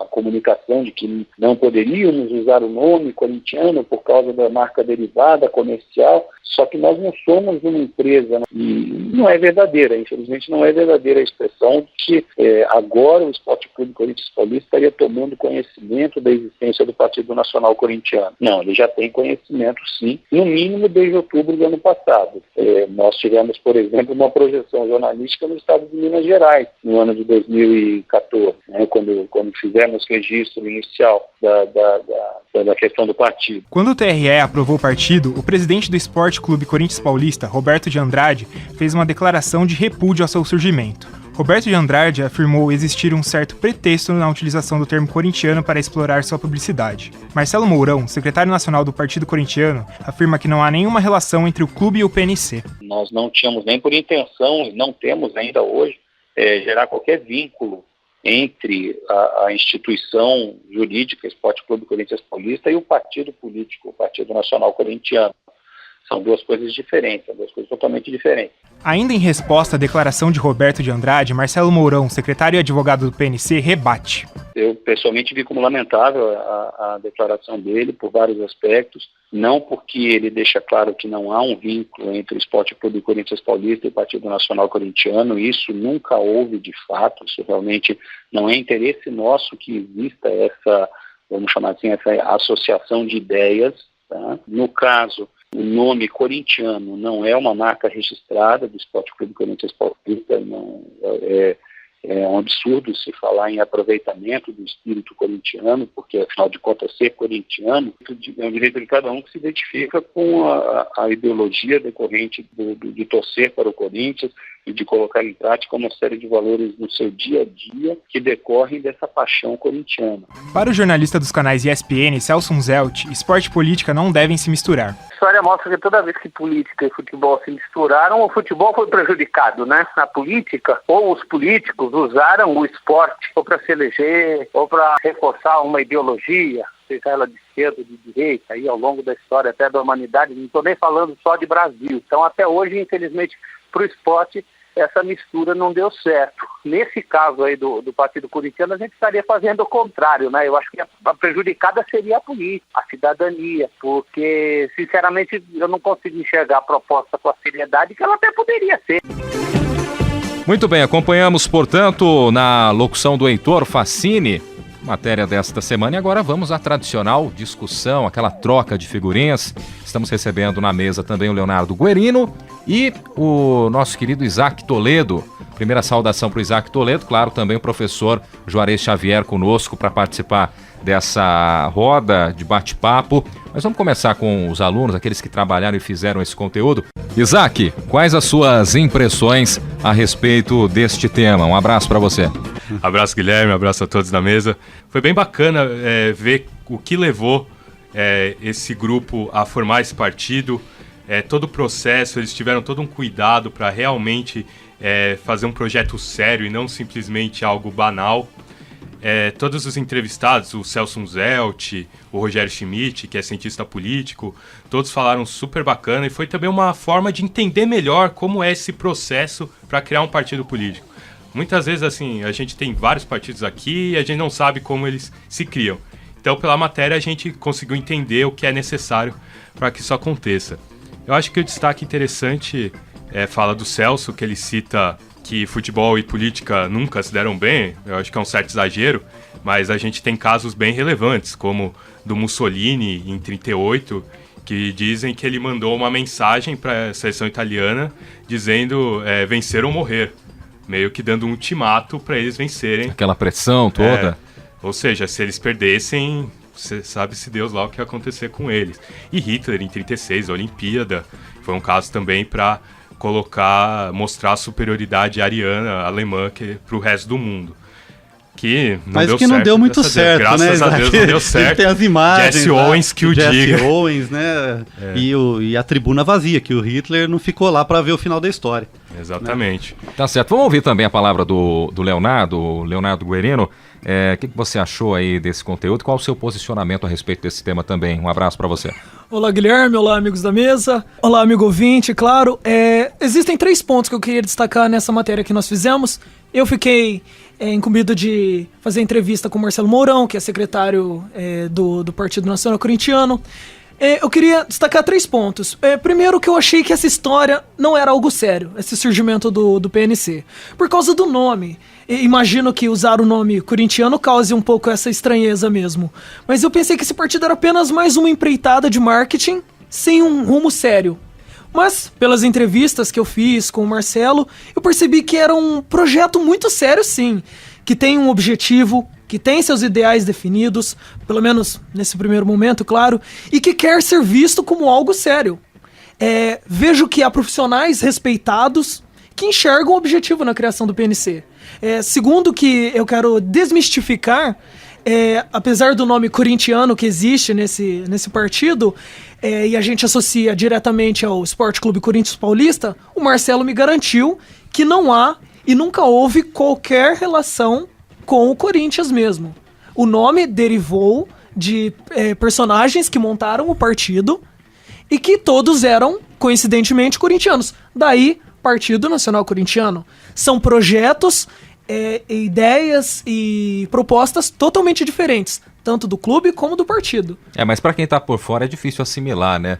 a comunicação de que não poderíamos usar o nome corintiano por causa da marca derivada comercial, só que nós não somos uma empresa, né? E não é verdadeira, infelizmente não é verdadeira a expressão de que agora o Esporte Clube Corinthians Paulista estaria tomando conhecimento da existência do Partido Nacional Corintiano. Não, ele já tem conhecimento sim, no mínimo desde outubro do ano passado. Nós tivemos, por exemplo, uma projeção jornalística no estado de Minas Gerais, no ano de 2014, né, quando fizemos registro inicial da questão do partido. Quando o TRE aprovou o partido, o presidente do Esporte Clube Corinthians Paulista, Roberto de Andrade, fez uma declaração de repúdio ao seu surgimento. Roberto de Andrade afirmou existir um certo pretexto na utilização do termo corintiano para explorar sua publicidade. Marcelo Mourão, secretário nacional do Partido Corintiano, afirma que não há nenhuma relação entre o clube e o PNC. Nós não tínhamos nem por intenção, e não temos ainda hoje, gerar qualquer vínculo entre a instituição jurídica Esporte Clube Corinthians Paulista e o partido político, o Partido Nacional Corintiano. São duas coisas diferentes, são duas coisas totalmente diferentes. Ainda em resposta à declaração de Roberto de Andrade, Marcelo Mourão, secretário e advogado do PNC, rebate. Eu pessoalmente vi como lamentável a declaração dele por vários aspectos, não porque ele deixa claro que não há um vínculo entre o Esporte Clube Corinthians Paulista e o Partido Nacional Corintiano, isso nunca houve de fato, isso realmente não é interesse nosso que exista essa, vamos chamar assim, essa associação de ideias, tá? No caso, o nome corintiano não é uma marca registrada do Esporte Clube Corinthians Paulista, não é um absurdo se falar em aproveitamento do espírito corintiano, porque, afinal de contas, ser corintiano é um direito de cada um que se identifica com a ideologia decorrente de torcer para o Corinthians e de colocar em prática uma série de valores no seu dia a dia que decorrem dessa paixão corintiana. Para o jornalista dos canais ESPN, Celso Zelt, esporte e política não devem se misturar. A história mostra que toda vez que política e futebol se misturaram, o futebol foi prejudicado, né? A política, ou os políticos usaram o esporte ou para se eleger, ou para reforçar uma ideologia, seja ela de esquerda ou de direita, aí ao longo da história até da humanidade, não estou nem falando só de Brasil. Então até hoje, infelizmente, para o esporte, essa mistura não deu certo. Nesse caso aí do Partido Corintiano, a gente estaria fazendo o contrário, né? Eu acho que a prejudicada seria a política, a cidadania, porque, sinceramente, eu não consigo enxergar a proposta com a seriedade que ela até poderia ser. Muito bem, acompanhamos, portanto, na locução do Heitor Facini, matéria desta semana, e agora vamos à tradicional discussão, aquela troca de figurinhas. Estamos recebendo na mesa também o Leonardo Guerino e o nosso querido Isaac Toledo. Primeira saudação para o Isaac Toledo, claro, também o professor Juarez Xavier conosco para participar dessa roda de bate-papo. Mas vamos começar com os alunos, aqueles que trabalharam e fizeram esse conteúdo. Isaac, quais as suas impressões a respeito deste tema? Um abraço para você. Abraço, Guilherme, abraço a todos na mesa. Foi bem bacana ver o que levou esse grupo a formar esse partido, todo o processo. Eles tiveram todo um cuidado para realmente fazer um projeto sério e não simplesmente algo banal. Todos os entrevistados, o Celso Zelt, o Rogério Schmidt, que é cientista político, todos falaram super bacana, e foi também uma forma de entender melhor como é esse processo para criar um partido político. Muitas vezes, assim, a gente tem vários partidos aqui e a gente não sabe como eles se criam. Então, pela matéria, a gente conseguiu entender o que é necessário para que isso aconteça. Eu acho que o destaque interessante fala do Celso, que ele cita que futebol e política nunca se deram bem. Eu acho que é um certo exagero, mas a gente tem casos bem relevantes, como do Mussolini em 1938, que dizem que ele mandou uma mensagem para a seleção italiana dizendo vencer ou morrer, meio que dando um ultimato para eles vencerem. Aquela pressão toda. Ou seja, se eles perdessem, sabe-se Deus lá o que ia acontecer com eles. E Hitler em 1936, a Olimpíada, foi um caso também para mostrar a superioridade ariana, alemã, para o resto do mundo. Que não Mas deu que certo, não deu muito certo, graças a Deus não deu certo. Tem as imagens. Jesse Owens que o diga. Jesse Owens, né? E a tribuna vazia, que o Hitler não ficou lá para ver o final da história. Exatamente. Né? Tá certo. Vamos ouvir também a palavra do Leonardo Guerino. O que você achou aí desse conteúdo? Qual o seu posicionamento a respeito desse tema também? Um abraço para você. Olá, Guilherme. Olá, amigos da mesa. Olá, amigo ouvinte. Claro, existem 3 pontos que eu queria destacar nessa matéria que nós fizemos. Eu fiquei incumbido de fazer entrevista com o Marcelo Mourão, que é secretário do Partido Nacional Corintiano. Eu queria destacar 3 pontos. Primeiro, que eu achei que essa história não era algo sério, esse surgimento do PNC. Por causa do nome. Imagino que usar o nome corintiano cause um pouco essa estranheza mesmo. Mas eu pensei que esse partido era apenas mais uma empreitada de marketing, sem um rumo sério. Mas, pelas entrevistas que eu fiz com o Marcelo, eu percebi que era um projeto muito sério, sim. Que tem um objetivo, que tem seus ideais definidos, pelo menos nesse primeiro momento, claro, e que quer ser visto como algo sério. Vejo que há profissionais respeitados que enxergam o objetivo na criação do PNC. Segundo que eu quero desmistificar, apesar do nome corintiano que existe nesse partido, e a gente associa diretamente ao Esporte Clube Corinthians Paulista, o Marcelo me garantiu que não há e nunca houve qualquer relação com o Corinthians mesmo. O nome derivou de personagens que montaram o partido e que todos eram, coincidentemente, corintianos. Daí, Partido Nacional Corintiano. São projetos, ideias e propostas totalmente diferentes, tanto do clube como do partido. Mas para quem tá por fora é difícil assimilar, né?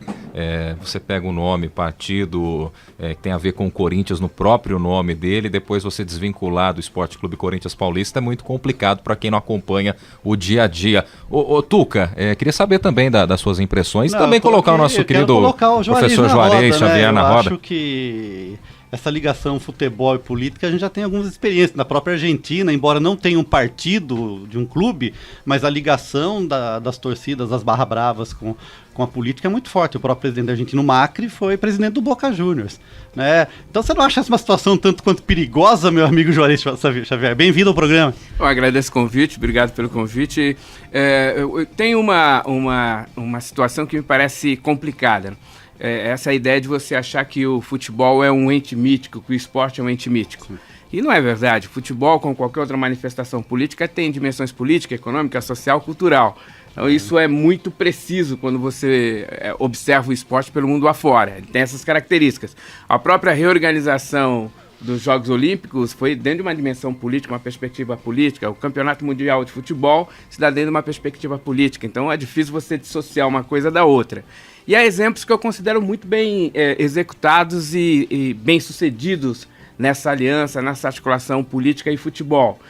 Você pega um nome, partido, que tem a ver com o Corinthians no próprio nome dele, depois você desvincular do Esporte Clube Corinthians Paulista, é muito complicado para quem não acompanha o dia a dia. Ô Tuca, queria saber também das suas impressões, também colocar o nosso querido professor Juarez Xavier na roda. Eu acho que essa ligação futebol e política, a gente já tem algumas experiências. Na própria Argentina, embora não tenha um partido de um clube, mas a ligação das torcidas, das barra bravas com a política é muito forte. O próprio presidente argentino, Macri, foi presidente do Boca Juniors, né? Então você não acha essa uma situação tanto quanto perigosa, meu amigo Juarez Xavier? Bem-vindo ao programa. Eu agradeço o convite, obrigado pelo convite. Eu tenho uma situação que me parece complicada. Essa ideia de você achar que o futebol é um ente mítico, que o esporte é um ente mítico. Sim. E não é verdade. O futebol, como qualquer outra manifestação política, tem dimensões política, econômica, social, cultural. Então isso é muito preciso quando você observa o esporte pelo mundo afora. Ele tem essas características. A própria reorganização dos Jogos Olímpicos foi dentro de uma dimensão política, uma perspectiva política. O Campeonato Mundial de Futebol se dá dentro de uma perspectiva política. Então é difícil você dissociar uma coisa da outra. E há exemplos que eu considero muito bem executados e bem-sucedidos nessa aliança, nessa articulação política e futebol.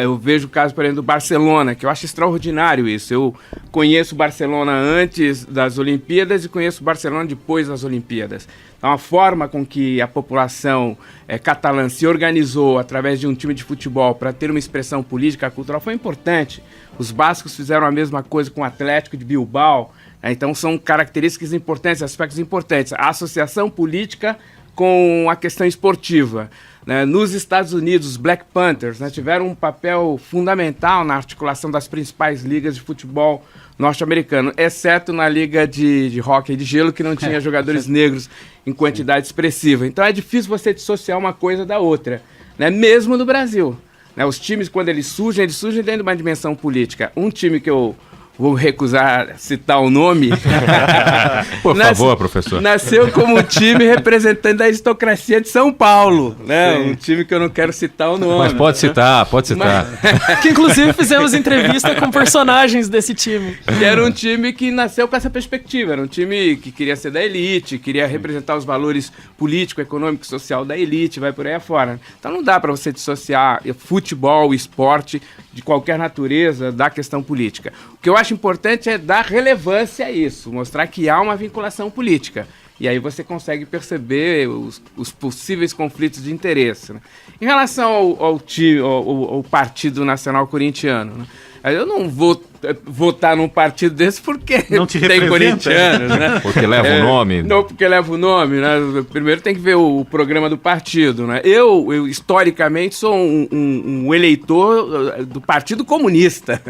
Eu vejo o caso, por exemplo, do Barcelona, que eu acho extraordinário isso. Eu conheço o Barcelona antes das Olimpíadas e conheço o Barcelona depois das Olimpíadas. Então, a forma com que a população catalã se organizou através de um time de futebol para ter uma expressão política, cultural, foi importante. Os bascos fizeram a mesma coisa com o Atlético de Bilbao. Então, são características importantes, aspectos importantes. A associação política com a questão esportiva. Nos Estados Unidos, os Black Panthers tiveram um papel fundamental na articulação das principais ligas de futebol norte-americano, exceto na liga de hóquei de gelo, que não tinha jogadores negros em quantidade expressiva. Então é difícil você dissociar uma coisa da outra, mesmo no Brasil. Os times, quando eles surgem dentro de uma dimensão política. Um time que eu vou recusar citar o nome. Por favor, professor. Nasceu como um time representante da aristocracia de São Paulo, Um time que eu não quero citar o nome. Mas pode citar. Que inclusive fizemos entrevista com personagens desse time. Que era um time que nasceu com essa perspectiva, era um time que queria ser da elite, queria representar os valores político, econômico e social da elite, vai por aí afora. Então não dá para você dissociar futebol, esporte, de qualquer natureza, da questão política. O que eu acho importante é dar relevância a isso, mostrar que há uma vinculação política. E aí você consegue perceber os possíveis conflitos de interesse. Em relação ao Partido Nacional Corintiano, eu não vou votar num partido desse porque não te tem corintianos, Porque leva o nome. Não, porque leva o nome, Primeiro tem que ver o programa do partido, Eu historicamente, sou um eleitor do Partido Comunista,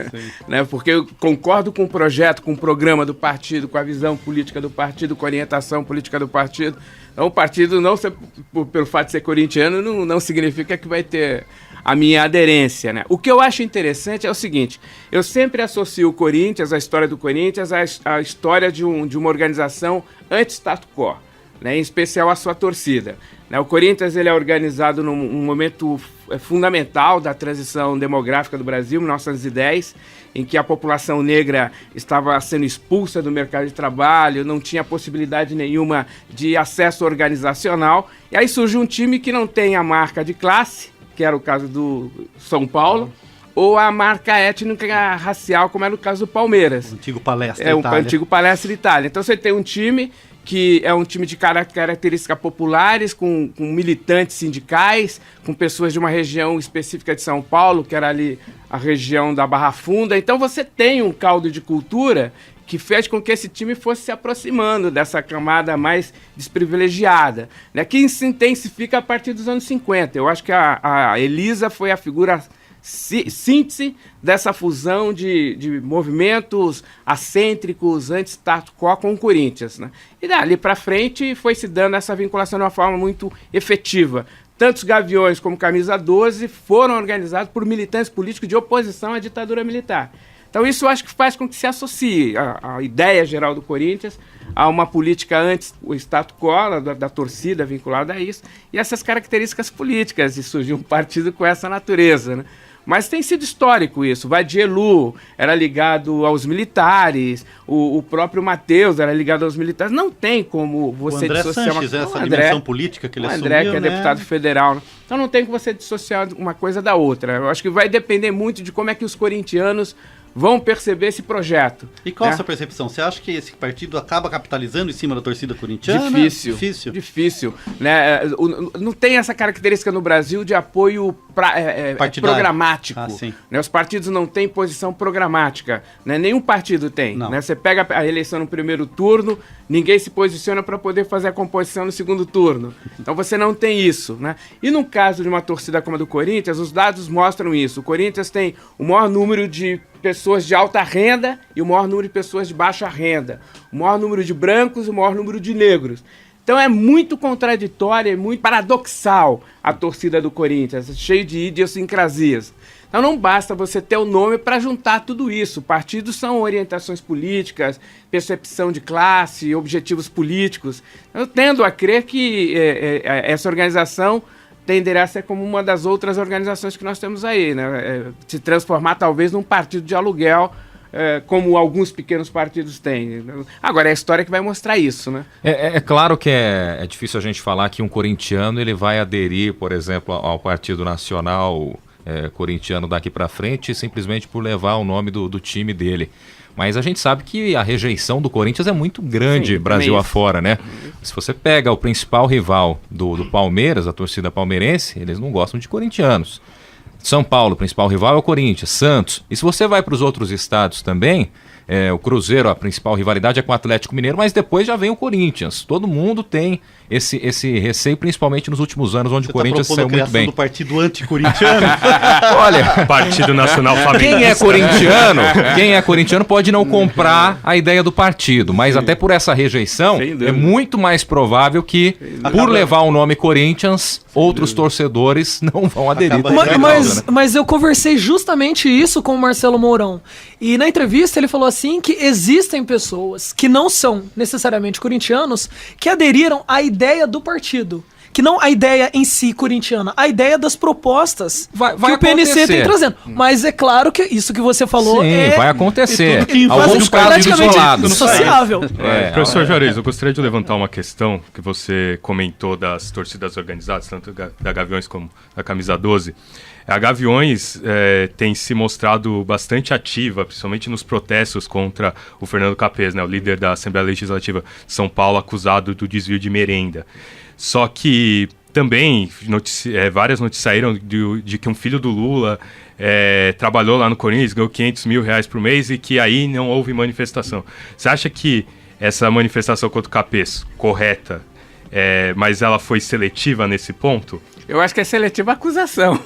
Porque eu concordo com o projeto, com o programa do partido, com a visão política do partido, com a orientação política do partido. Então, o partido, pelo fato de ser corintiano, não significa que vai ter a minha aderência, O que eu acho interessante é o seguinte: eu sempre associo o Corinthians, a história do Corinthians, à história de uma organização anti-status quo, em especial a sua torcida. O Corinthians ele é organizado num momento fundamental da transição demográfica do Brasil, 1910, em que a população negra estava sendo expulsa do mercado de trabalho, não tinha possibilidade nenhuma de acesso organizacional, e aí surge um time que não tem a marca de classe, que era o caso do São Paulo, ou a marca étnica racial, como era o caso do Palmeiras. O antigo Palestra Itália. O antigo Palestra Itália. Então você tem um time que é um time de características populares, com militantes sindicais, com pessoas de uma região específica de São Paulo, que era ali a região da Barra Funda. Então você tem um caldo de cultura que fez com que esse time fosse se aproximando dessa camada mais desprivilegiada, né, que se intensifica a partir dos anos 50. Eu acho que a Elisa foi a figura síntese dessa fusão de movimentos acêntricos, anti-status quo com o Corinthians, né? E dali para frente foi se dando essa vinculação de uma forma muito efetiva. Tanto os Gaviões como Camisa 12 foram organizados por militantes políticos de oposição à ditadura militar. Então isso eu acho que faz com que se associe a ideia geral do Corinthians a uma política antes o status quo da torcida vinculada a isso e essas características políticas, e surgiu um partido com essa natureza, né? Mas tem sido histórico isso. O Vadielu era ligado aos militares, o próprio Matheus era ligado aos militares. Não tem como você dissociar essa dimensão política que ele assumiu, André, que é deputado federal, né? Então não tem como você dissociar uma coisa da outra. Eu acho que vai depender muito de como é que os corintianos vão perceber esse projeto. E qual a sua percepção? Você acha que esse partido acaba capitalizando em cima da torcida corintiana? Difícil. Né? Não tem essa característica no Brasil de apoio programático. Né? Os partidos não têm posição programática. Né? Nenhum partido tem. Né? Você pega a eleição no primeiro turno, ninguém se posiciona para poder fazer a composição no segundo turno. Então você não tem isso. Né? E no caso de uma torcida como a do Corinthians, os dados mostram isso. O Corinthians tem o maior número de pessoas de alta renda e o maior número de pessoas de baixa renda, o maior número de brancos e o maior número de negros. Então é muito contraditória, é muito paradoxal a torcida do Corinthians, cheio de idiosincrasias. Então não basta você ter o nome para juntar tudo isso. Partidos são orientações políticas, percepção de classe, objetivos políticos. Eu tendo a crer que essa organização tenderá a ser como uma das outras organizações que nós temos aí, né? Se transformar talvez num partido de aluguel, como alguns pequenos partidos têm. Agora, é a história que vai mostrar isso, né? É claro que é difícil a gente falar que um corintiano ele vai aderir, por exemplo, ao Partido Nacional corintiano daqui para frente, simplesmente por levar o nome do time dele. Mas a gente sabe que a rejeição do Corinthians é muito grande. Sim, Brasil afora, né? Se você pega o principal rival do Palmeiras, a torcida palmeirense, eles não gostam de corintianos. São Paulo, o principal rival é o Corinthians, Santos. E se você vai para os outros estados também, o Cruzeiro, a principal rivalidade é com o Atlético Mineiro, mas depois já vem o Corinthians. Todo mundo tem esse receio, principalmente nos últimos anos, onde o Corinthians saiu muito bem. Do partido anticorintiano? Olha, Partido Nacional Flamenguista. Quem é corintiano pode não comprar a ideia do partido, mas até por essa rejeição, é muito mais provável que, por levar o nome Corinthians, outros torcedores não vão aderir. Mas eu conversei justamente isso com o Marcelo Mourão. E na entrevista ele falou assim que existem pessoas que não são necessariamente corintianos que aderiram à ideia do partido. Que não a ideia em si corintiana, a ideia das propostas que o PNC tem trazendo. Mas é claro que isso que você falou vai acontecer. Alguns casos isolados. Insociável. Professor Juarez, eu gostaria de levantar uma questão que você comentou das torcidas organizadas, tanto da Gaviões como da Camisa 12. A Gaviões tem se mostrado bastante ativa, principalmente nos protestos contra o Fernando Capês, né, o líder da Assembleia Legislativa de São Paulo, acusado do desvio de merenda. Só que também várias notícias saíram de que um filho do Lula trabalhou lá no Corinthians, ganhou R$500 mil por mês e que aí não houve manifestação. Você acha que essa manifestação contra o Capês, correta, mas ela foi seletiva nesse ponto? Eu acho que é seletiva a acusação,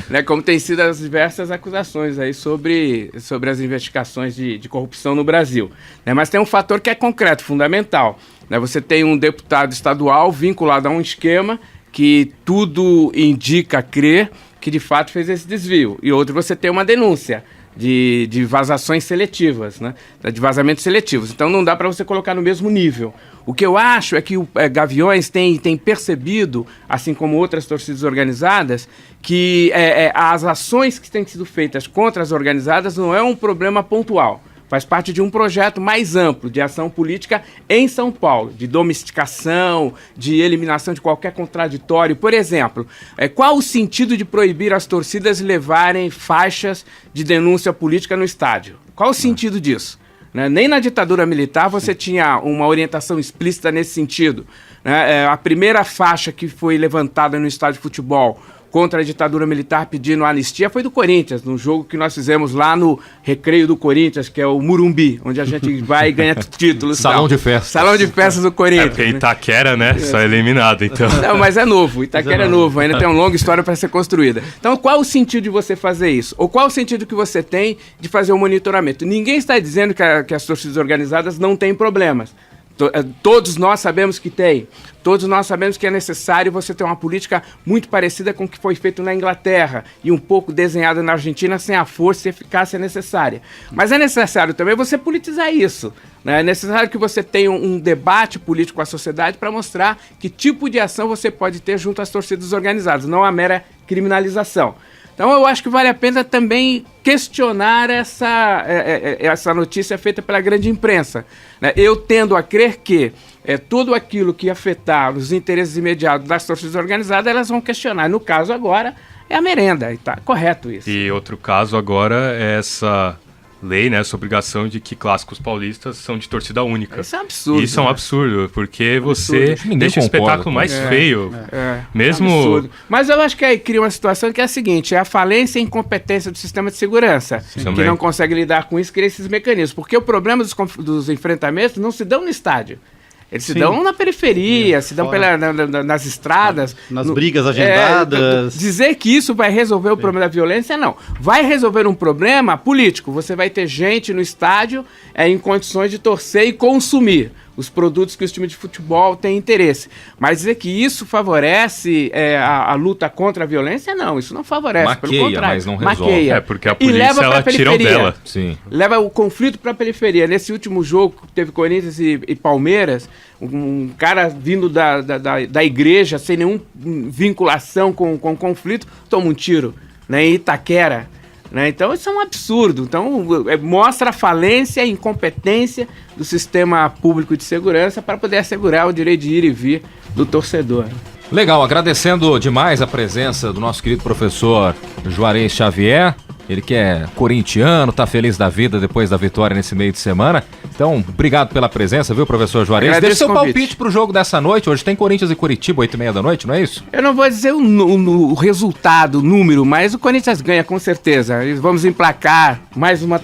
né? Como tem sido as diversas acusações aí sobre as investigações de corrupção no Brasil. Né? Mas tem um fator que é concreto, fundamental. Né? Você tem um deputado estadual vinculado a um esquema que tudo indica crer que de fato fez esse desvio. E outro, você tem uma denúncia de vazações seletivas, né? De vazamentos seletivos. Então não dá para você colocar no mesmo nível. O que eu acho é que o Gaviões tem percebido, assim como outras torcidas organizadas, que as ações que têm sido feitas contra as organizadas não é um problema pontual. Faz parte de um projeto mais amplo de ação política em São Paulo, de domesticação, de eliminação de qualquer contraditório. Por exemplo, qual o sentido de proibir as torcidas levarem faixas de denúncia política no estádio? Qual o sentido disso? Né? Nem na ditadura militar você tinha uma orientação explícita nesse sentido. Né? A primeira faixa que foi levantada no estádio de futebol contra a ditadura militar pedindo anistia foi do Corinthians, num jogo que nós fizemos lá no Recreio do Corinthians, que é o Murumbi, onde a gente vai e ganha títulos. Salão de festas. Salão de festas do Corinthians. Porque Itaquera, né? Só é eliminado, então. Não, mas é novo. Itaquera é novo, ainda tem uma longa história para ser construída. Então, qual o sentido de você fazer isso? Ou qual o sentido que você tem de fazer o monitoramento? Ninguém está dizendo que as torcidas organizadas não têm problemas. Todos nós sabemos que tem. Todos nós sabemos que é necessário você ter uma política muito parecida com o que foi feito na Inglaterra e um pouco desenhada na Argentina sem a força e eficácia necessária. Mas é necessário também você politizar isso. Né? É necessário que você tenha um debate político com a sociedade para mostrar que tipo de ação você pode ter junto às torcidas organizadas, não a mera criminalização. Então eu acho que vale a pena também questionar essa notícia feita pela grande imprensa. Né? Eu tendo a crer que tudo aquilo que afetar os interesses imediatos das torcidas organizadas, elas vão questionar. No caso agora, é a merenda, e tá correto isso. E outro caso agora é essa lei, né, essa obrigação de que clássicos paulistas são de torcida única. Isso é um absurdo. Isso é um absurdo, porque você deixa o espetáculo mais feio. Mesmo... É um absurdo. Mas eu acho que aí cria uma situação que é a seguinte, é a falência e incompetência do sistema de segurança, que não consegue lidar com isso, cria esses mecanismos. Porque o problema dos enfrentamentos não se dão no estádio. Eles se dão na periferia, se dão nas estradas. Nas brigas agendadas. Dizer que isso vai resolver o problema da violência, não. Vai resolver um problema político. Você vai ter gente no estádio em condições de torcer e consumir os produtos que os times de futebol têm interesse. Mas dizer que isso favorece a luta contra a violência, não. Isso não favorece. Maqueia, pelo contrário, mas não resolve. Maqueia. Porque a polícia, ela tira o dela. Sim. Leva o conflito para a periferia. Nesse último jogo que teve Corinthians e Palmeiras, um cara vindo da igreja sem nenhuma vinculação com o conflito, toma um tiro, né, em Itaquera. Né? Então isso é um absurdo. Então mostra a falência e a incompetência do sistema público de segurança para poder assegurar o direito de ir e vir do torcedor. Legal, agradecendo demais a presença do nosso querido professor Juarez Xavier. Ele que é corintiano, tá feliz da vida depois da vitória nesse meio de semana. Então, obrigado pela presença, viu, professor Juarez? Deixa seu palpite pro jogo dessa noite. Hoje tem Corinthians e Curitiba, 8h30 da noite, não é isso? Eu não vou dizer o resultado, o número, mas o Corinthians ganha com certeza. Vamos emplacar mais uma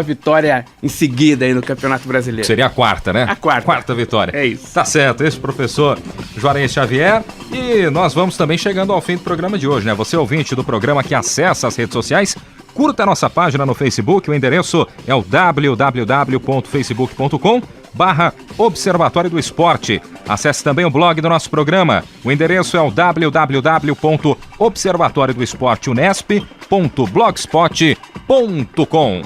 vitória em seguida aí no Campeonato Brasileiro. Seria a quarta, né? A quarta. Quarta vitória. É isso. Tá certo, esse professor Juarez Xavier. E nós vamos também chegando ao fim do programa de hoje, né? Você ouvinte do programa que acessa as redes sociais, curta a nossa página no Facebook, o endereço é o www.facebook.com/Observatório do Esporte. Acesse também o blog do nosso programa, o endereço é o www.observatoriodоesporteunesp.blogspot.com.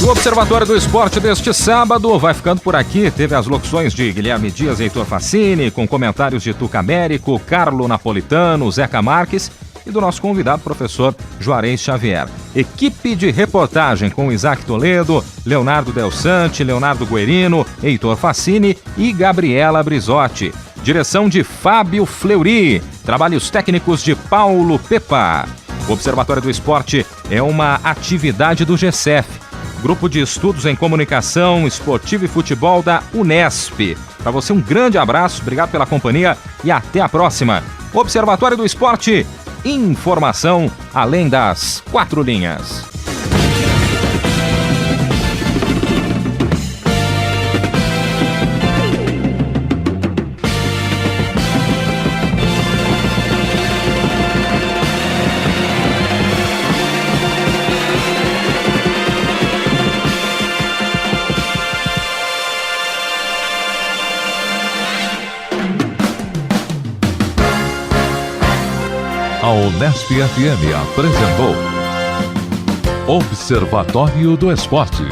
O Observatório do Esporte deste sábado vai ficando por aqui. Teve as locuções de Guilherme Dias e Heitor Facini, com comentários de Tuca Américo, Carlo Napolitano, Zeca Marques e do nosso convidado, professor Juarez Xavier. Equipe de reportagem com Isaac Toledo, Leonardo Del Sante, Leonardo Guerino, Heitor Facini e Gabriela Brizotti. Direção de Fábio Fleury. Trabalhos técnicos de Paulo Pepa. O Observatório do Esporte é uma atividade do GCEF, Grupo de Estudos em Comunicação Esportiva e Futebol da Unesp. Para você um grande abraço, obrigado pela companhia e até a próxima. Observatório do Esporte, informação além das quatro linhas. A Unesp FM apresentou Observatório do Esporte,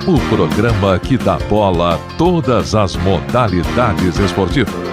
o programa que dá bola a todas as modalidades esportivas.